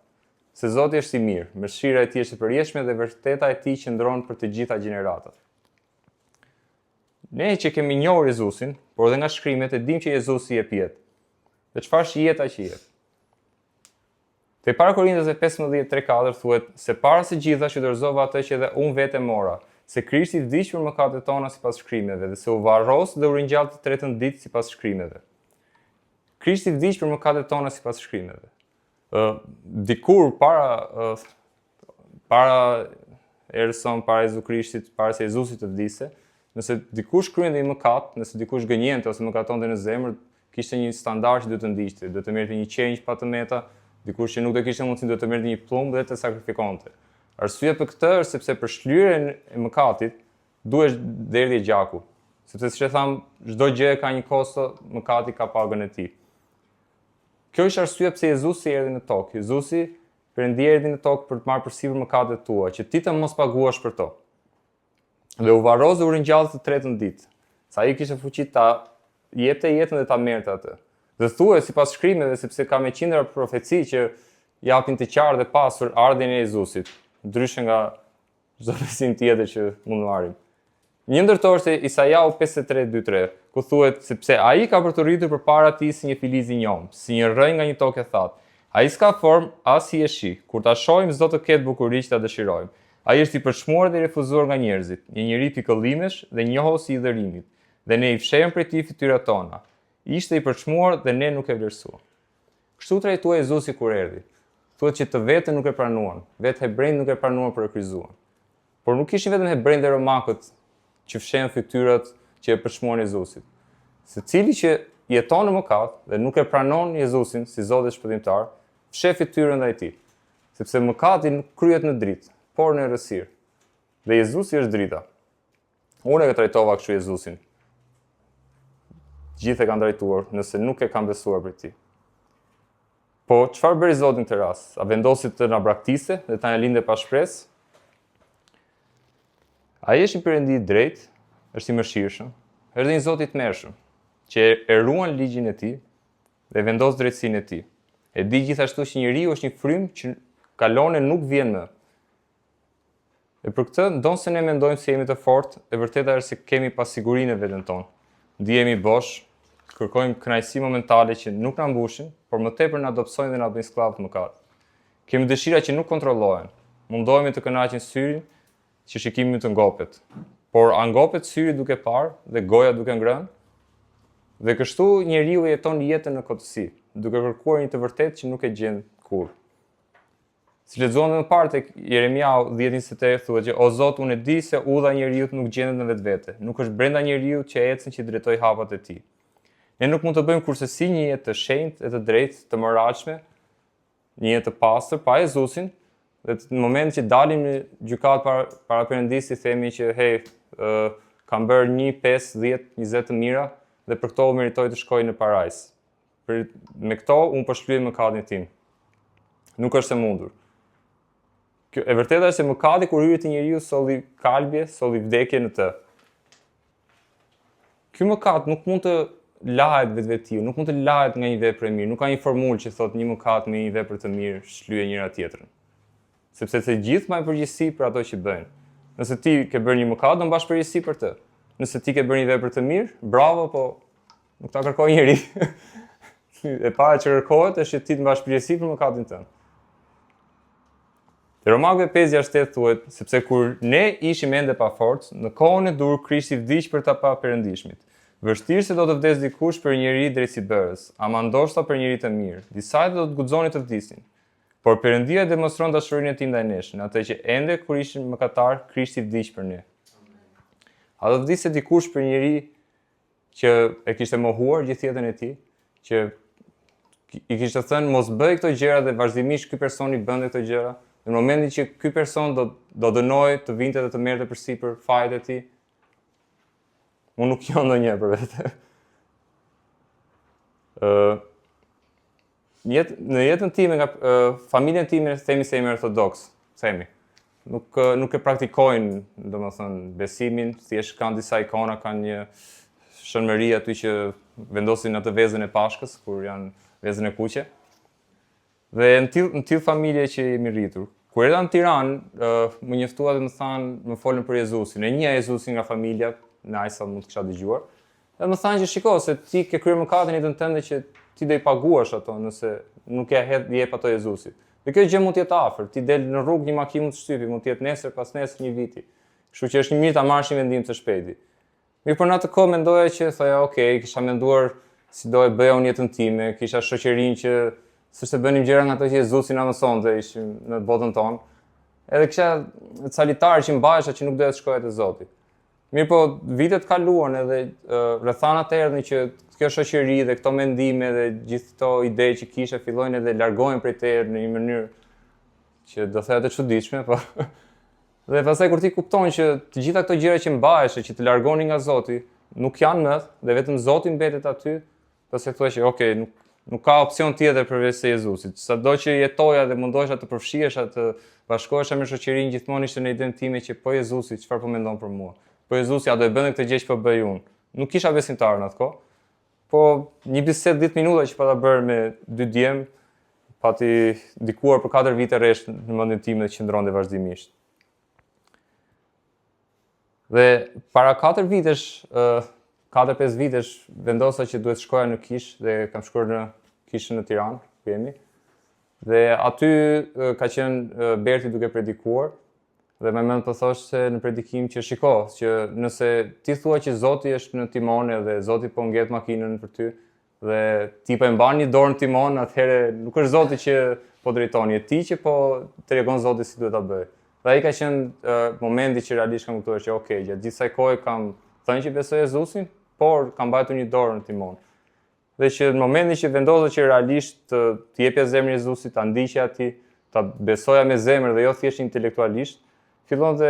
Se Zoti është i mirë, mëshira e tij është e përjetshme dhe vërteta e tij qëndron për të gjitha gjeneratat. Ne që kemi njohur Jezusin, por edhe nga shkrimet e dimë që Jezusi jep jetë. Dhe çfarë është jeta që jep? Te para Korintësve 15:3-4 thuhet se para se gjitha shqyrtozova atë që edhe unë vetë mora, se Krishti vdiq për mëkatet tona sipas shkrimeve dhe se u varros dhe u ringjall të tretën ditë sipas shkrimeve. Krishti vdiq për mëkatet tona sipas shkrimeve. Dikur para erës son, para Jezu Krishtit, para se Jezusi të vdiste, nëse dikush kryente një mëkat, nëse dikush gënjente ose mëkatonte në zemër, kishte një standard që duhet të ndiqte, duhet të merrte një qenj pa të meta, dikush që nuk do kishte mundësinë duhet të merrte një plumb dhe të sakrifikonte. Arsyeja për këtë është sepse për shlyrjen e mëkatit duhet derdhje gjaku. Sepse siç e tham, çdo gjë ka një kosto, mëkati ka pagën e tij. Kjo është arsyeja pse Jezusi erdhi në tokë. Jezusi Perëndia erdhi në tokë për të marrë përsipër mëkatet tua, që ti të mos paguash për to. Dhe u varroz dhe u ringjall të tretën ditë. Sa ai kishte fuqi ta jepte jetën dhe ta merrte atë. Dhe thuhet sipas shkrimeve sepse ka me qindra profeci që japin të qartë dhe pasur ardhjen e Jezusit, ndryshe nga çdo besim tjetër që mund të marrim. Një ndërtor është Isaiau 53:2-3, ku thuhet sepse ai ka për të rritur përpara tij si një filiz i njom, si një rrënjë nga një tokë e thatë. Ai s'ka formë as si e shi. Kur ta shohim s'do të ketë bukuri që ta dëshirojmë. Ai është i përçmuar dhe i refuzuar nga njerëzit, një njeri pikëllimesh dhe njohës i dërimit, dhe ne i fshehëm prej tij fytyrat tona. Ishte i përçmuar dhe ne nuk e vlerësuam. Kështu trajtua Jezusi kur erdhi. Thuhet që të vetën nuk e pranuan, vetë hebrejt nuk e pranuan për e kryzuan. Por nuk ishin vetëm hebrejt dhe romakët që fshehen fytyrat që e përçmuan Jezusit. Secili që jeton në mëkat dhe nuk e pranon Jezusin si Zot dhe shpëtimtar, fsheh fytyrën ndaj tij, sepse mëkati nuk kryhet në dritë, por në errësirë. Dhe Jezusi është drita. Unë e trajtova kështu Jezusin. Gjithë e kanë drejtuar nëse nuk e kanë besuar për ti. Po, çfarë bëri Zoti në këtë rast? A vendosi të na braktiste dhe ta na lindë pa shpresë? Ai është një Perëndi i drejtë, është i mëshirshëm, është një Zot i tmerrshëm, që e ruan ligjin e tij dhe vendos drejtsinë e tij. E di gjithashtu që njeriu është një frymë që kalon e nuk vjen më. E për këtë, ndonë se ne mendojmë se jemi të fortë, e vërteta është se kemi pasigurinë e veten tonë. Ndihemi bosh, kërkojmë kënaqësi momentale që nuk na mbushin, por më tepër na dobësojnë dhe na bëjnë sklavë të mëkatit. Kemi dëshira që nuk kontrollohen. Mundohemi të kënaqim syrin që shikimi të ngopet. Por a ngopet syri duke parë dhe goja duke ngrënë? Dhe kështu njeriu jeton jetën në kotësi, duke kërkuar një të vërtetë që nuk e gjen kurrë. Si lexuam më parë tek Jeremiau 10:28 thuhet që o Zot, unë e di se udha e njeriu nuk gjendet në vetvete, nuk është brenda njeriu që ecën që drejtoj hapat e tij. Ne nuk mund të bëjmë kurse një jetë të shenjtë e të drejtë, të moralshme, një jetë të pastër pa Jezusin, dhe në momentin që dalim në gjykat para Perëndisë themi që kam bërë 1, 5, 10, 20 të mira dhe për këto meritoj të shkoj në parajs. Me këto unë po shlyej mëkatin tim. Nuk është e mundur. E vërteta është se mëkati kur hyri te njeriu solli kalbje, solli vdekje në të. Ky mëkat nuk mund të lahet vetvetiu, nuk mund të lahet nga një vepër e mirë, nuk ka një formulë që thotë një mëkat me një vepër të mirë shlyej njëra tjetrën. Sepse të gjithë mbajnë përgjegjësi për ato që bëjnë. Nëse ti ke bërë një mëkat, do mbash përgjegjësi për të. Nëse ti ke bërë një vepër të mirë, bravo, po nuk ta kërkoj njeri. E para që kërkohet është që ti të mbash përgjegjësi për mëkatin tënd. Te Romakëve 5:8 thuhet, sepse kur ne ishim ende pa forcë, në kohën e dur Krishti vdiq për ta pa perëndishmit. Vështirë se do të vdes dikush për njeri drejtësibërës, ama ndoshta për njeri të mirë. Disa do të guxonin të vdisin. Por Perëndia demonstron dashurinë e tij ndaj nesh, në atë që ende kur ishim mëkatar, Krishti vdiq për ne. A do të vdiste dikush për njeri që e kishte mohuar gjithë jetën e tij, që i kishte thënë mos bëj këto gjëra dhe vazhdimisht ky person i bënte këto gjëra? Në momentin që ky person do dënoj të vinte dhe të merrte përsipër fajet e tij, unë nuk jam ndonjëherë për vete. Në jetën time nga familjen time themi se jemi ortodoks, themi. Nuk e praktikojnë, domethënë, besimin, thjesht kanë disa ikona, kanë një shënmëri aty që vendosin atë vezën e Pashkës kur janë vezën e kuqe. Dhe në tillë familje që jemi rritur. Kur erdha në Tiranë, më njoftua dhe më thanë, më folën për Jezusin. E njeh Jezusin nga familja, në aq sa mund të kisha dëgjuar. Dhe më thanë që shiko, se ti ke kryer mëkatin e jetën tënde që ti do i paguash ato nëse nuk ja jep ato Jezusit. Dhe kjo gjë mund të jetë afër, ti del në rrugë një makinë mund të shtypi, mund të jetë nesër pas nesër një viti. Kështu që është mirë ta marrësh një vendim të shpejti. Mirë, por në atë kohë mendoja që thoya, okay, kisha menduar si do e bëja unë jetën time, kisha shoqërinë që s'është bënim gjëra nga ato që Jezusi na mësonte, ishim në botën tonë. Edhe kisha calitar që mbahesha që nuk doja të shkoja te Zoti. Mirë, po vitet kaluan edhe rrethanat erdhin që kjo shoqëri dhe këto mendime dhe gjithë këto ide që kisha fillojnë edhe largohen prej teje në një mënyrë që do thëja të çuditshme, po. Dhe pastaj kur ti kupton që të gjitha këto gjëra që mbaheshe, që të largonin nga Zoti, nuk janë më dhe vetëm Zoti mbetet aty, pastaj thua që okay, Nuk ka opsion tjetër përveç se Jezusit. Sado që jetoja dhe mundohesha të përfshihesha, të bashkohesha me shoqërinë, gjithmonë ishte në idenë time që po Jezusi çfarë po mendon për mua. Po Jezusi a do e bënte këtë gjë që po bëj unë. Nuk kisha besimtar në atë kohë. Po një bisedë 10 minuta që pata bërë me 2 djem, pati ndikuar për 4 vite rresht në mendjen time dhe qëndronte vazhdimisht. Dhe para 4 vitesh, 4-5 vitesh vendosa që duhet shkoja në Kish dhe kam shkuar në Kishën në Tiranë, ku jemi. Dhe aty ka qenë Berti duke predikuar dhe më mend po thosh se në predikim që shiko, që nëse ti thua që Zoti është në timone dhe Zoti po ngjet makinën për ty dhe ti po e mban një dorë në timon, atëherë nuk është Zoti që po drejton, je ti që po tregon Zoti si duhet ta bëj. Dhe ai ka qenë momenti që realisht kam kuptuar që okay, gjatë gjithë kësaj kohe kam thënë që besoj Jezusin, por kam mbajtur një dorë në timon. Dhe që në momentin që vendosa që realisht të jepja zemrën Jezusit, ta ndiqja atij, ta besoja me zemër dhe jo thjesht intelektualisht, fillonte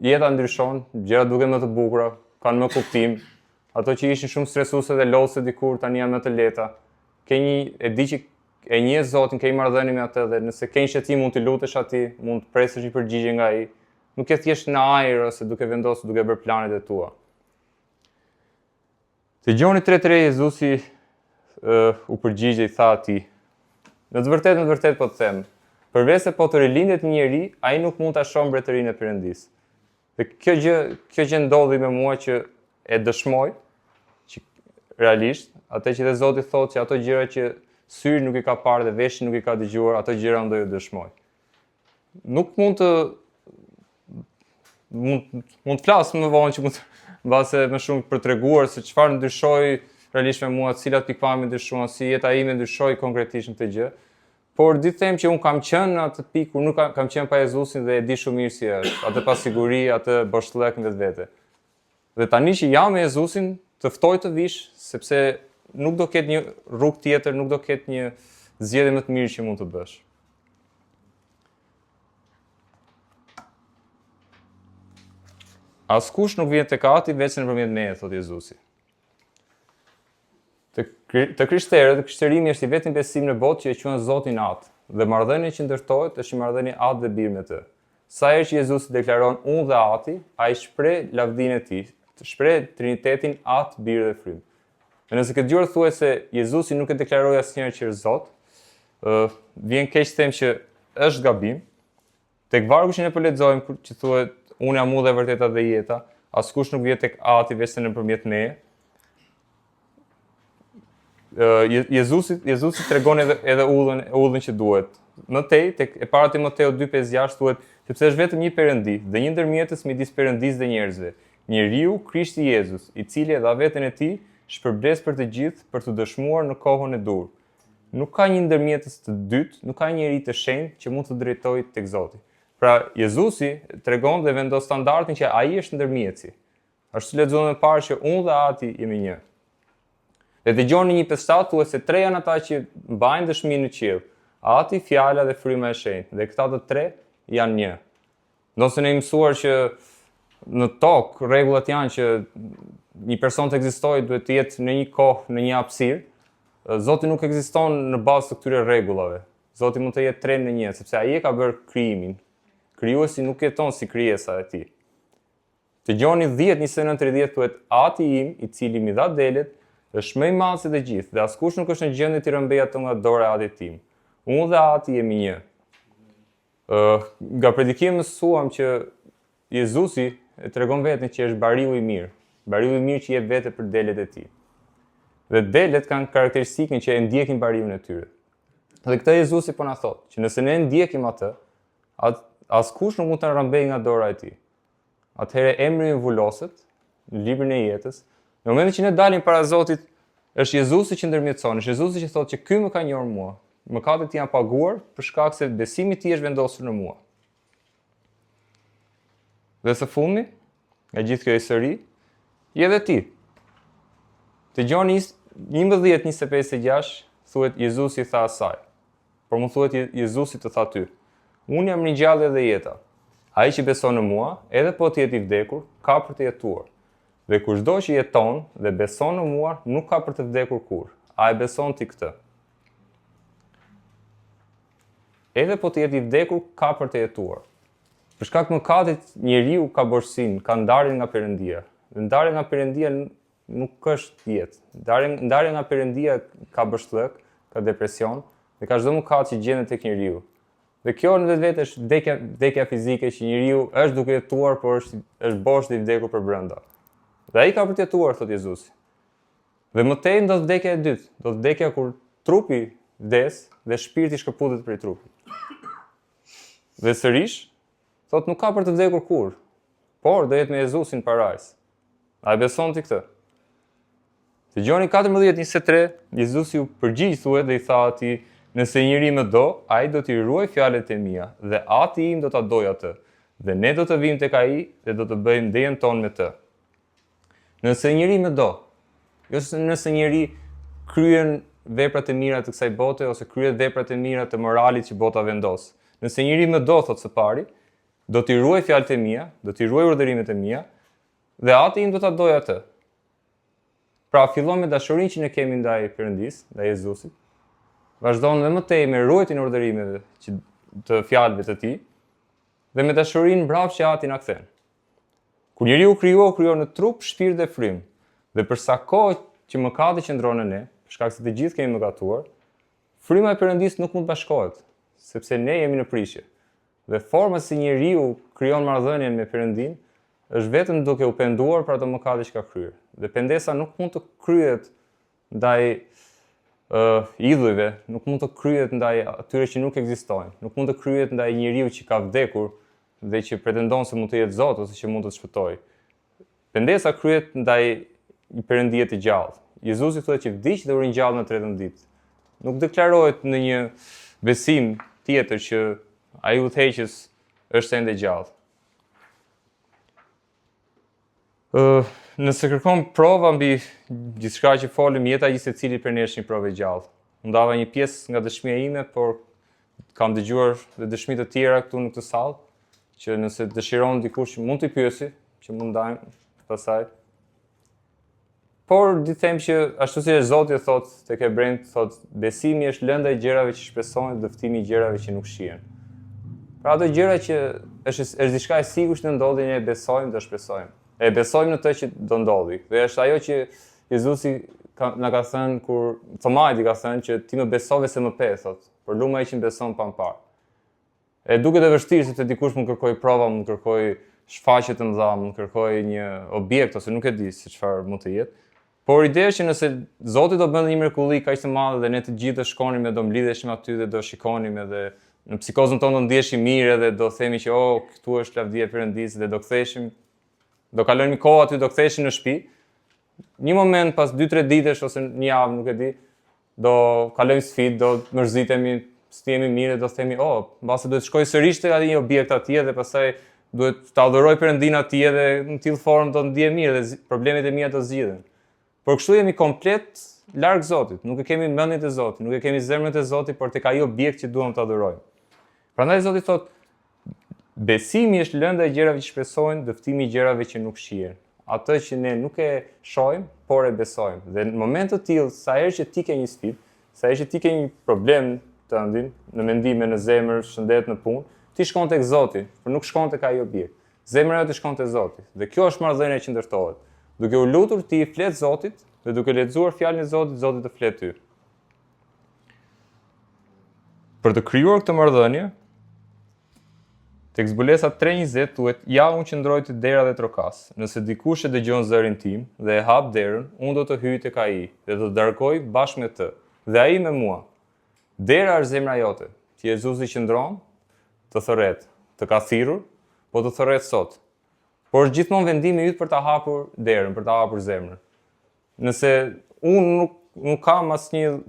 jeta ndryshon, gjërat duken më të bukura, kanë më kuptim. Ato që ishin shumë stresuese dhe lodhse dikur tani janë më të lehta. E di që e njeh Zotin, ke marrëdhënie me atë dhe nëse ke shqetësim mund të lutesh atij, mund të presësh një përgjigje nga ai. Nuk je thjesht në ajër ose duke vendosur, duke bërë planet e tua. Te Gjoni 3:3 Jezusi u përgjigje i tha atij: Në të vërtetë po të them, përveç se po të rilindet një njeri, ai nuk mund ta shohë mbretërinë e Perëndisë. Dhe kjo gjë ndodhi me mua që e dëshmoj që realisht atë që dhe Zoti thotë që ato gjëra që syri nuk i ka parë dhe veshi nuk i ka dëgjuar, ato gjëra ndoj u dëshmoj. Nuk mund të flas më vonë që mund mbase më shumë për treguar se çfarë ndryshoi realisht me mua, cilat pikpamje ndryshuan, si jeta ime ndryshoi konkretisht në këtë gjë. Por di të them që un kam qenë në atë pikë kur nuk kam qenë pa Jezusin dhe e di shumë mirë si është, atë pasiguri, atë boshllëk në vetvete. Dhe tani që jam me Jezusin, të ftoj të vish, sepse nuk do ketë një rrugë tjetër, nuk do ketë një zgjedhje më të mirë që mund të bësh. Askush nuk vjen tek Ati veç nëpërmjet meje, thot Jezusi. Të krishterët, krishterimi është i vetmi besim në botë që e quhen Zotin Atë, dhe marrëdhënia që ndërtohet është marrëdhënia Atë dhe Birë me të. Sa herë që Jezusi deklaron unë dhe Ati, ai shpreh lavdinë e tij, shpreh Trinitetin Atë, Birë dhe Frymë. Dhe nëse këtë gjë thuhet se Jezusi nuk e deklaroi asnjëherë që është Zot, vjen keq të them që është gabim. Tek vargu që ne po lexojmë që thuhet unë jam udha e vërteta dhe jeta, askush nuk vjen tek Ati veç nëpërmjet meje. Jezusi tregon edhe udhën që duhet. Më tej tek e para Timoteu 2:5-6 thuhet, sepse është vetëm një Perëndi dhe një ndërmjetës midis Perëndisë dhe njerëzve, njeriu Krishti Jezus, i cili e dha veten e tij shpërbles për të gjithë për të dëshmuar në kohën e dur. Nuk ka një ndërmjetës të dytë, nuk ka një njerëz të shenjtë që mund të drejtojë tek Zoti. Pra Jezusi tregon dhe vendos standardin që ai është ndërmjetësi. Ashtu lexuam më parë që unë dhe Ati jemi një. Dhe dëgjoni 1:7 thuhet se tre janë ata që mbajnë dëshmi në qiell, Ati, Fjala dhe Fryma e Shenjtë, dhe këta të tre janë një. Nëse ne mësuar që në tokë rregullat janë që një person të ekzistojë duhet të jetë në një kohë, në një hapësirë, Zoti nuk ekziston në bazë të këtyre rregullave. Zoti mund të jetë tre në një, sepse ai e ka bërë krijimin. Krijuesi nuk jeton si krijesa e tij. Te Gjoni 10:29-30 thuhet Ati im, i cili më dha delet, është më i madh se të gjithë, dhe askush nuk është në gjendje të rrëmbejë ato nga dora e Atit tim. Unë dhe Ati jemi një. Nga predikimi mësuam që Jezusi e tregon veten që është bariu i mirë. Bariu i mirë që jep vete për delet e tij. Dhe delet kanë karakteristikën që e ndjekin bariun e tyre. Dhe këtë Jezusi po na thotë, që nëse ne ndjekim atë, askush nuk mund të rrëmbejë nga dora e tij. Atëherë emri i vuloset në librin e jetës. Në momentin që ne dalim para Zotit, është Jezusi që ndërmjetëson, është Jezusi që thotë që ky më ka njohur mua. Mëkatet janë paguar për shkak se besimi i tij është vendosur në mua. Dhe së fundmi, nga gjithë kjo histori, je edhe ti. Te Gjoni 11:25-6 thuhet Jezusi tha asaj. Por mund thuhet Jezusi të tha ty: Unë jam ringjallja dhe jeta. Ai që beson në mua, edhe po të jetë i vdekur, ka për të jetuar. Dhe kushdo që jeton dhe beson në mua nuk ka për të vdekur kur. A e beson ti këtë? Edhe po të jetë i vdekur ka për të jetuar. Për shkak të mëkatit njeriu ka borxsinë, ka ndarjen nga Perëndia. Dhe ndarja nga Perëndia nuk është jetë. Ndarja nga Perëndia ka bështllëk, ka depresion dhe ka çdo mëkat që gjendet tek njeriu. Dhe kjo në vetvete është vdekja fizike që njeriu është duke jetuar, por është bosh dhe i vdekur për brenda. Dhe ai ka për të jetuar, thot Jezusi. Dhe mëtej ndodh vdekja e dytë, do vdekja kur trupi vdes dhe shpirti shkëputet prej trupit. Dhe sërish, thot nuk ka për të vdekur kur, por do jetë me Jezusin në parajs. A e beson ti këtë? Te Gjoni 14:23, Jezusi u përgjigj thuhet dhe i tha atij, nëse njëri më do, ai do t'i ruaj fjalët e mia, dhe Ati im do ta dojë atë, dhe ne do të vim tek ai dhe do të bëjmë ndjenjën tonë me të. Nëse njëri më do, jo nëse njëri kryen veprat e mira të kësaj bote ose kryet veprat e mira të moralit që bota vendos. Nëse njëri më do, thot së pari, do t'i ruaj fjalët e mia, do t'i ruaj urdhërimet e mia, dhe Ati im do ta dojë atë. Pra fillon me dashurinë që ne kemi ndaj Perëndis, ndaj Jezusit. Vazhdon dhe më tej me ruajtjen e urdhërimeve të fjalëve të tij dhe me dashurinë mbrapsht që Ati na kthen. Kur njeriu krijuar në trup, shpirt dhe frym, dhe për sa kohë që mëkati qëndron në ne, për shkak se të gjithë kemi mëkatuar, fryma e Perëndis nuk mund të bashkohet, sepse ne jemi në prishje. Dhe forma si njeriu krijon marrëdhënien me Perëndin është vetëm duke u penduar për ato mëkate që ka kryer. Dhe pendesa nuk mund të kryhet ndaj idhujve, nuk mund të kryhet ndaj atyre që nuk ekzistojnë, nuk mund të kryhet ndaj njeriu që ka vdekur dhe që pretendon se mund të jetë Zot ose që mund të shpëtojë. Pendesa kryhet ndaj një Perëndie të gjallë. Jezusi thotë që vdiq dhe u ringjall në 3-ën ditë. Nuk deklarohet në një besim tjetër që ai udhëheqës është ende gjallë. Nëse kërkon prova mbi gjithçka që folëm, jeta e secili për ne është një provë e gjallë. Ndava një pjesë nga dëshmia ime, por kam dëgjuar dhe dëshmi të tjera këtu në këtë sallë, që nëse dëshiron dikush mund t'i pyesi, që mund ndajmë pasaj. Por di them që ashtu si Zoti thot tek Hebrejt, thot besimi është lënda e gjërave që shpresohen, dëftimi i gjërave që nuk shihen. Pra ato gjëra që është diçka e sigurt që ndodhin, ne besojmë dhe shpresojmë. E besojmë në të që do ndodhi. Dhe është ajo që Jezusi na ka thënë kur Tomajt i ka thënë që ti më besove se më pe, thot, por luma ai që më beson pa më parë. E duket e vështirë sepse dikush mund kërkoj prova, mund kërkoj shfaqje të mëdha, mund kërkoj një objekt ose nuk e di se çfarë mund të jetë. Por ideja është që nëse Zoti do bënte një mrekulli kaq të madhe dhe ne të gjithë do shkonim dhe do mblidheshim aty dhe do shikonim edhe në psikozën tonë do ndjeshim mirë dhe do themi që këtu është lavdia e Perëndisë dhe do ktheheshim, do kalojmë kohë aty, do ktheheshim në shtëpi. Një moment pas 2-3 ditësh ose një javë, nuk e di, do kalojmë sfidë, do mërzitemi, stihemi mirë, do themi, mbase duhet shkoj sërish te ai objekt atje dhe pastaj duhet ta adhuroj Perëndin atje dhe në tillë formë do ndihem mirë dhe problemet e mia do zgjidhen. Por kështu jemi komplet larg Zotit, nuk e kemi mendjen e Zotit, nuk e kemi zemrën e Zotit, por tek ai objekt që duam ta adhurojmë. Prandaj Zoti thotë, besimi është lënda e gjërave që shpresohen, dëftimi i gjërave që nuk shihen. Atë që ne nuk e shohim, por e besojmë. Dhe në moment të tillë, sa herë që ti ke një sfidë, sa herë që ti ke një problem të ndin, në mendime, në zemër, shëndet, në punë, ti shkon tek Zoti, por nuk shkon tek ai objekt. Zemra jote shkon tek Zoti. Dhe kjo është marrëdhënia që ndërtohet. Duke u lutur ti i flet Zotit dhe duke lexuar fjalën e Zotit, Zoti të flet ty. Për të krijuar këtë marrëdhënie, tek Zbulesa 3:20 thuhet, ja unë qëndroj te dera dhe trokas. Nëse dikush e dëgjon zërin tim dhe e hap derën, unë do të hyj tek ai dhe do të darkoj bashkë me të, dhe ai me mua. Dera është zemra jote, që Jezusi qëndron, të thërret, të ka thirrur, po të thërret sot. Por është gjithmonë vendimi yt për ta hapur derën, për ta hapur zemrën. Nëse unë nuk kam asnjë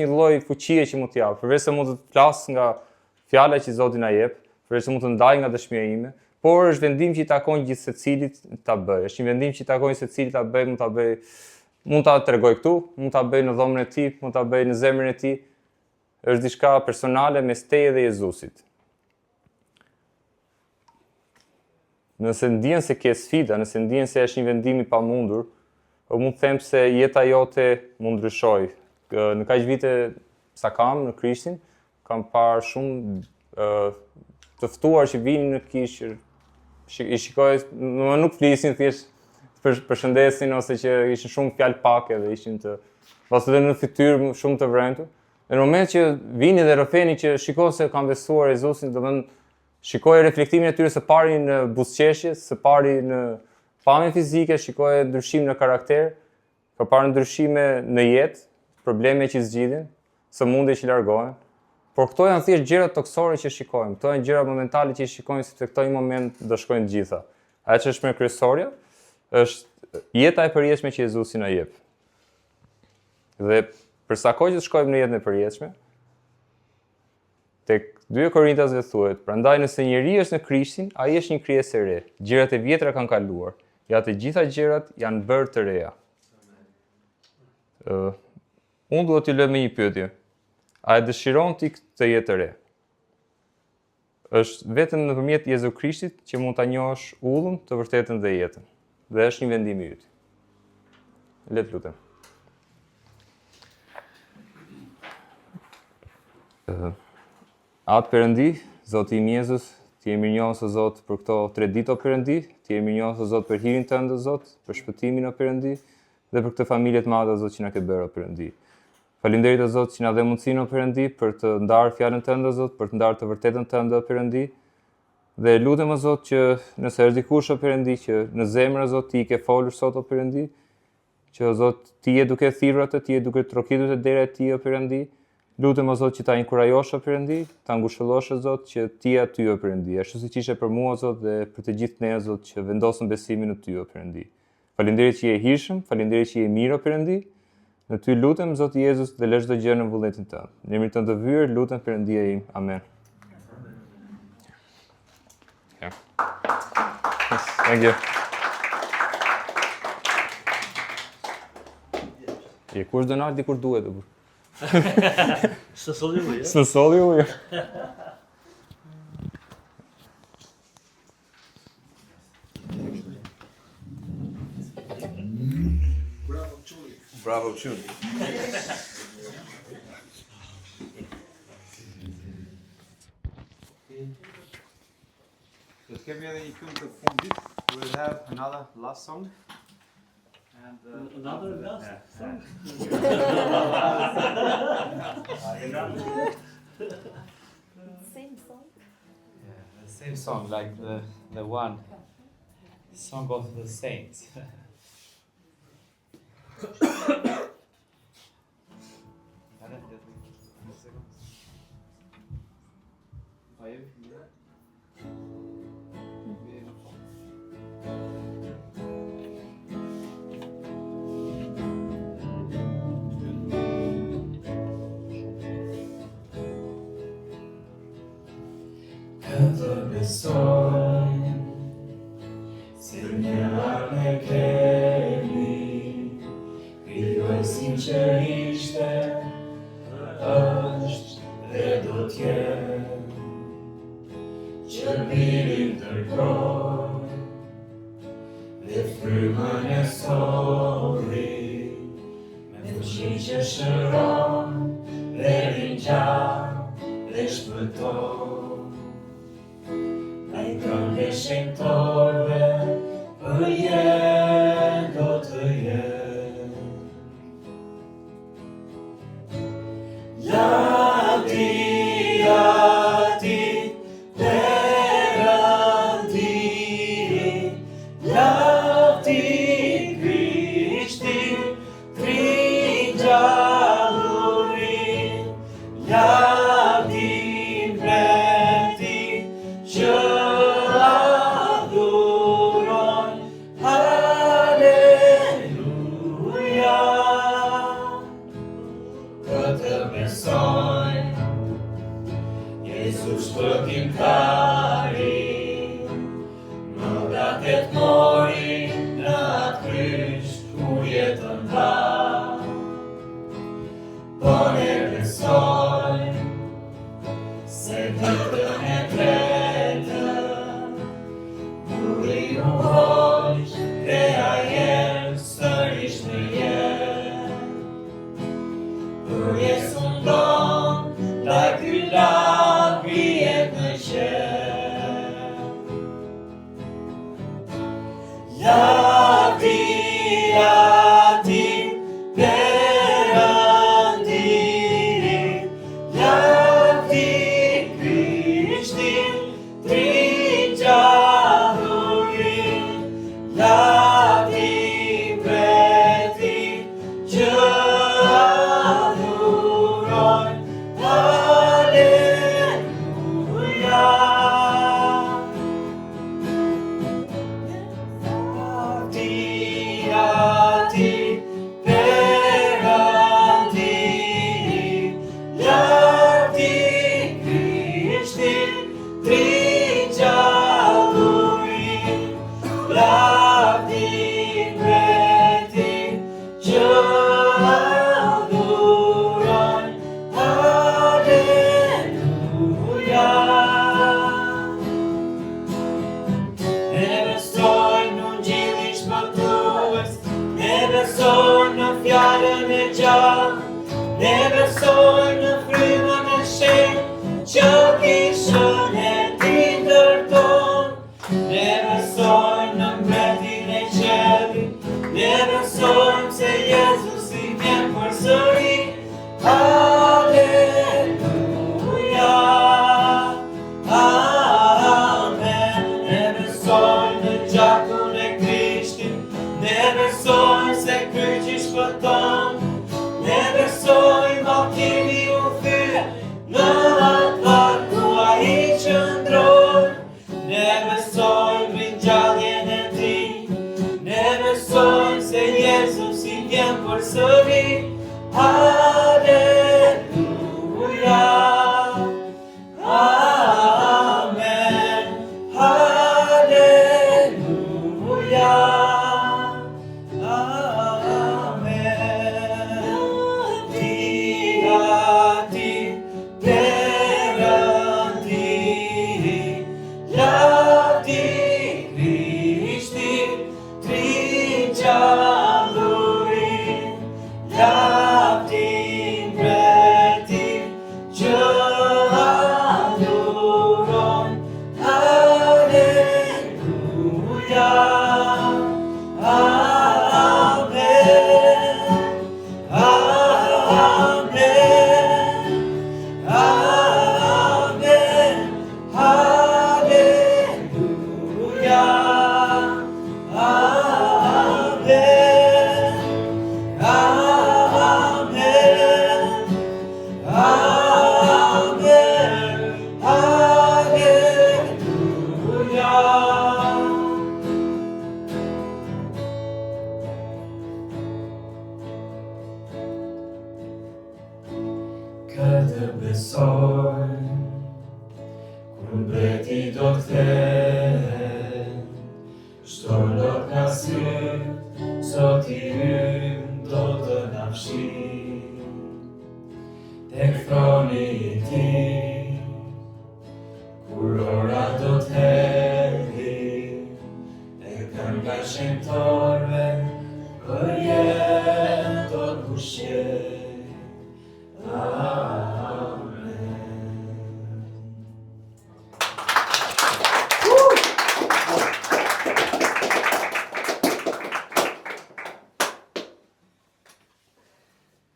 lloj fuqie që mund t'jap, përveç se mund të flas nga fjala që Zoti na jep, përveç se mund të ndaj nga dëshmia ime, por është vendim që i takon gjithë secilit ta bëj. Është një vendim që i takon secilit ta bëj, mund ta tregoj këtu, mund ta bëj në dhomën e tij, mund ta bëj në zemrën e tij. Është diçka personale mes teje dhe Jezusit. Nëse ndjen se ke sfida, nëse ndjen se është një vendim i pamundur, mund të them se jeta jote mund ndryshoj. Në kaq vite sa kam në Krishtin, kam parë shumë të ftuar që vinin në kishë, i shikoj, nuk flisin thjesht përshëndesin ose që ishin shumë fjalë pake dhe ishin ose edhe në fytyrë shumë të vrentur. Në moment që vini dhe rrëfeni që shikoj se kanë besuar Jezusin, domethënë shikoj reflektimin e tyre së pari në buzëqeshje, së pari në pamje fizike, shikoj ndryshim në karakter, përpara ndryshime në jetë, probleme që zgjidhin, sëmundje që largohen. Por këto janë thjesht gjëra toksore që shikojmë. Këto janë gjëra momentale që shikojmë sepse këto në moment do shkojnë të gjitha. Ajo që është më kryesorja është jeta e përjetshme që Jezusi na jep. Dhe për sa kohë që shkojmë në jetën e përjetshme, tek 2 Korintasve thuhet, prandaj nëse njeriu është në Krishtin, ai është një krijesë e re. Gjërat e vjetra kanë kaluar, ja të gjitha gjërat janë bërë të reja. Unë duhet t'i lë me një pyetje. A e dëshiron ti të jetë të re? Është vetëm nëpërmjet Jezu Krishtit që mund ta njohësh udhën, të vërtetën dhe jetën. Dhe është një vendim i yt. Le të lutem. Atë Perëndi, Zoti im Jezus, ti jemi mirënjohës o Zot për këto 3 ditë o Perëndi, ti jemi mirënjohës o Zot për hirin tënd o Zot, për shpëtimin o Perëndi dhe për këtë familje të madhe o Zot që na ke bërë o Perëndi. Faleminderit o Zot që na dhe mundësinë o Perëndi për të ndarë fjalën tënde o Zot, për të ndarë të vërtetën tënde o Perëndi. Dhe lutem o Zot që nëse është dikush o Perëndi që në zemër o Zot ti ke folur sot o Perëndi, që o Zot ti je duke thirrur atë, ti je duke trokitur te dera e tij o Perëndi. Lutem o Zot që ta inkurajosh o Perëndi, ta ngushëllosh o Zot që ti je aty o Perëndi, ashtu siç ishe për mua o Zot dhe për të gjithë ne o Zot që vendosëm besimin në ty o Perëndi. Faleminderit që je i hirshëm, faleminderit që je i mirë o Perëndi. Në ty lutem Zoti Jezus dhe lë çdo gjë në vullnetin tënd. Në emrin tënd të vyer lutem Perëndia im. Amen. Yeah. Thank you. Je kush do na dikur duhet apo? Së solli ujë. Së solli ujë. Bravo, Chun. Do të kemi edhe një këngë të fundit. We will have another last song. And Another last song. Same song. yeah, the same song like the one song of the saints. Të besoj se një arme kemi, kryoj sinqerishte, është dhe do t'jetë, që mirin tërkoj, dhe frymën e sori, me fuqin që shëron, dhe ringjan, dhe shpëton. Ai këngë shenjtorve, për jetë do të jetë. Lati, lati, perëndi, lati Krishti, trinjalluri, lati mbreti, që adhuron, Haleluja. Këtë besojnë, Jezus shpëtimtari, më datet mori në atë kryq ku jetën dha. Po ne besojnë, se ditën e tretë, Lavdia ti Perëndiri, lavdi Krishtin, trinjalluri, lavdi preti që adhurojnë, Halleluja. Lavdia ti Perëndiri, lavdi Krishtin, trinjalluri, lavdi preti që adhurojnë, Halleluja. Ne besojmë në Ungjillin shpëtues, ne besojmë në fjalën e gjallë, ne besojmë në frymën e shenjtë që kishën e tij ndërton, ne besojmë në mbretërinë e qellit, ne besojmë se Jezusi vjen përsëri, Halleluja. Amen. Ne besojmë në gjakun e Krishtit, ne besojmë se kryqi shpëton, ne besojmë altini u thye në atë varg ku ai qëndron, ne besojmë ringjalljen e tij, ne besojmë se Jezusi vjen përsëri, Halleluja. Amen. Halleluja. Amen. Lavdia ti Perëndiri, lavdi Krishtin, trinjalluri, lavdi preti që adhurojnë, Halleluja. Amen. Amen. Amen. Halleluja. Amen. Amen. Amen. Halleluja. Këtë besoj, kur mbreti do kthehet, çdo lot nga syt, Zoti ynë do të na fshijë tek throni i tij, kur ora do të hedhi, e kënga e shenjtorëve për jetë do të pushej.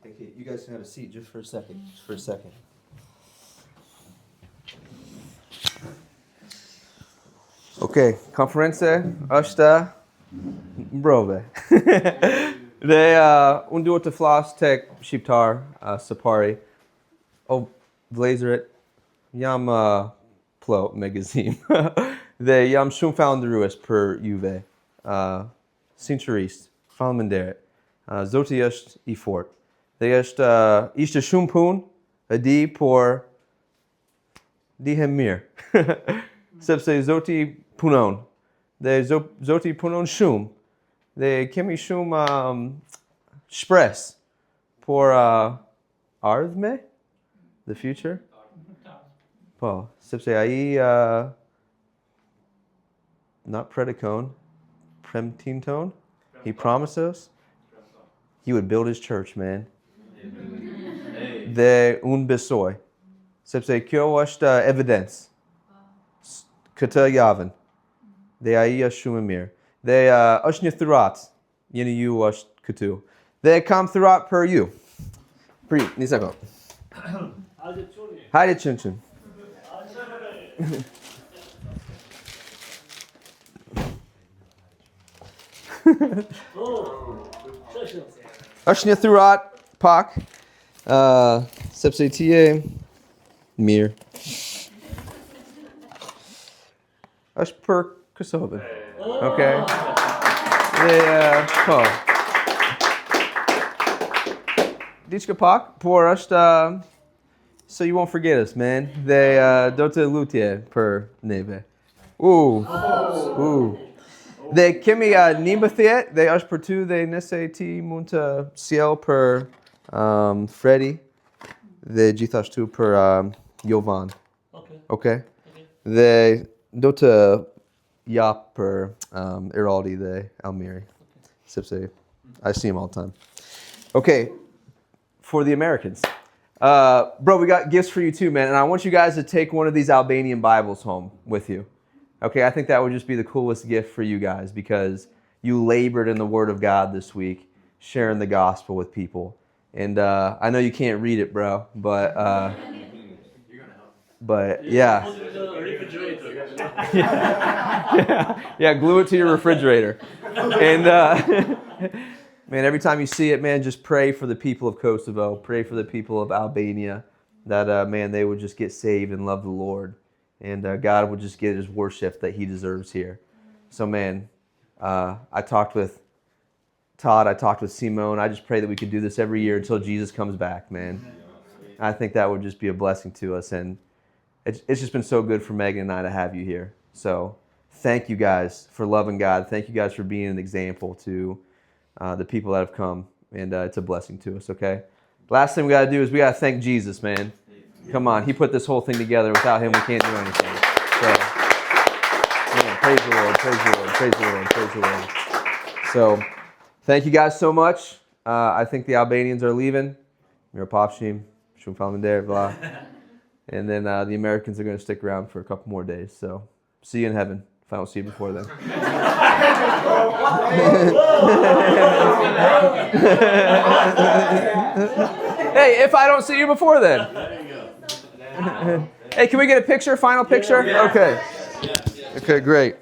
Okay, you guys can have a seat just for a second. Just for a second. Okay, konferense është mbrove. Dhe unë duhet të flas tek shqiptar së pari. O vëllezërit, jam plot me gëzim. Dhe jam shumë falënderues për juve. Sinqerisht, faleminderit. Zoti është i fortë. Dhe ishte shumë punë, e di, por dihem mirë. Sepse Zoti punon. Dhe Zoti punon shumë. Dhe kemi shumë shpresë por ardhme, the future. Po, sepse ai not predikon, premtinton. He promised us he would build his church, man. Dhe unë besoj, sepse kjo është evidence. Këtë javën. Dhe ai është shumë e mirë. They është një thurat. Jeni ju është këtu. Dhe kam thurat për ju. Për ju, një sekund. Hajde qënë. është një thurat pak, sepse ti je mirë. është për Kosovën. Okay? Po. Diçka pak, por është so you won't forget us, man. Dhe do të lutje për neve. Dhe kemi 19 dhe është për ty dhe nëse ti mund të sjell për Freddy dhe gjithashtu për Jovan. Okay? Dhe do të jap për Iraldi dhe Almiri. Sepse I see him all the time. Okay, for the Americans. Bro, we got gifts for you too, man. And I want you guys to take one of these Albanian Bibles home with you. Okay, I think that would just be the coolest gift for you guys because you labored in the Word of God this week, sharing the gospel with people. And I know you can't read it, bro, but yeah. Yeah, glue it to your refrigerator. And man, every time you see it, man, just pray for the people of Kosovo. Pray for the people of Albania that, man, they would just get saved and love the Lord. And God would just get his worship that he deserves here. So, man, I talked with Todd. I talked with Simone. I just pray that we could do this every year until Jesus comes back, man. I think that would just be a blessing to us. And it's just been so good for Megan and I to have you here. So thank you guys for loving God. Thank you guys for being an example to the people that have come. And it's a blessing to us, okay? Last thing we got to do is we got to thank Jesus, man. Come on, he put this whole thing together. Without him, we can't do anything. So, man, praise the Lord, praise the Lord, praise the Lord, praise the Lord. So, thank you guys so much. I think the Albanians are leaving. Mirapopshim, Shum Falmander, blah. And then the Americans are going to stick around for a couple more days. So, see you in heaven if I don't see you before then. Hey, if I don't see you before then. Hey, can we get a picture? Final picture? Okay. Okay, great.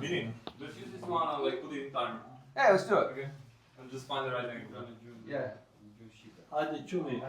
Meaning, let's use this one and put it in timer. Hey, let's do it. Okay. And just find the right angle. Yeah. Hadi çumi.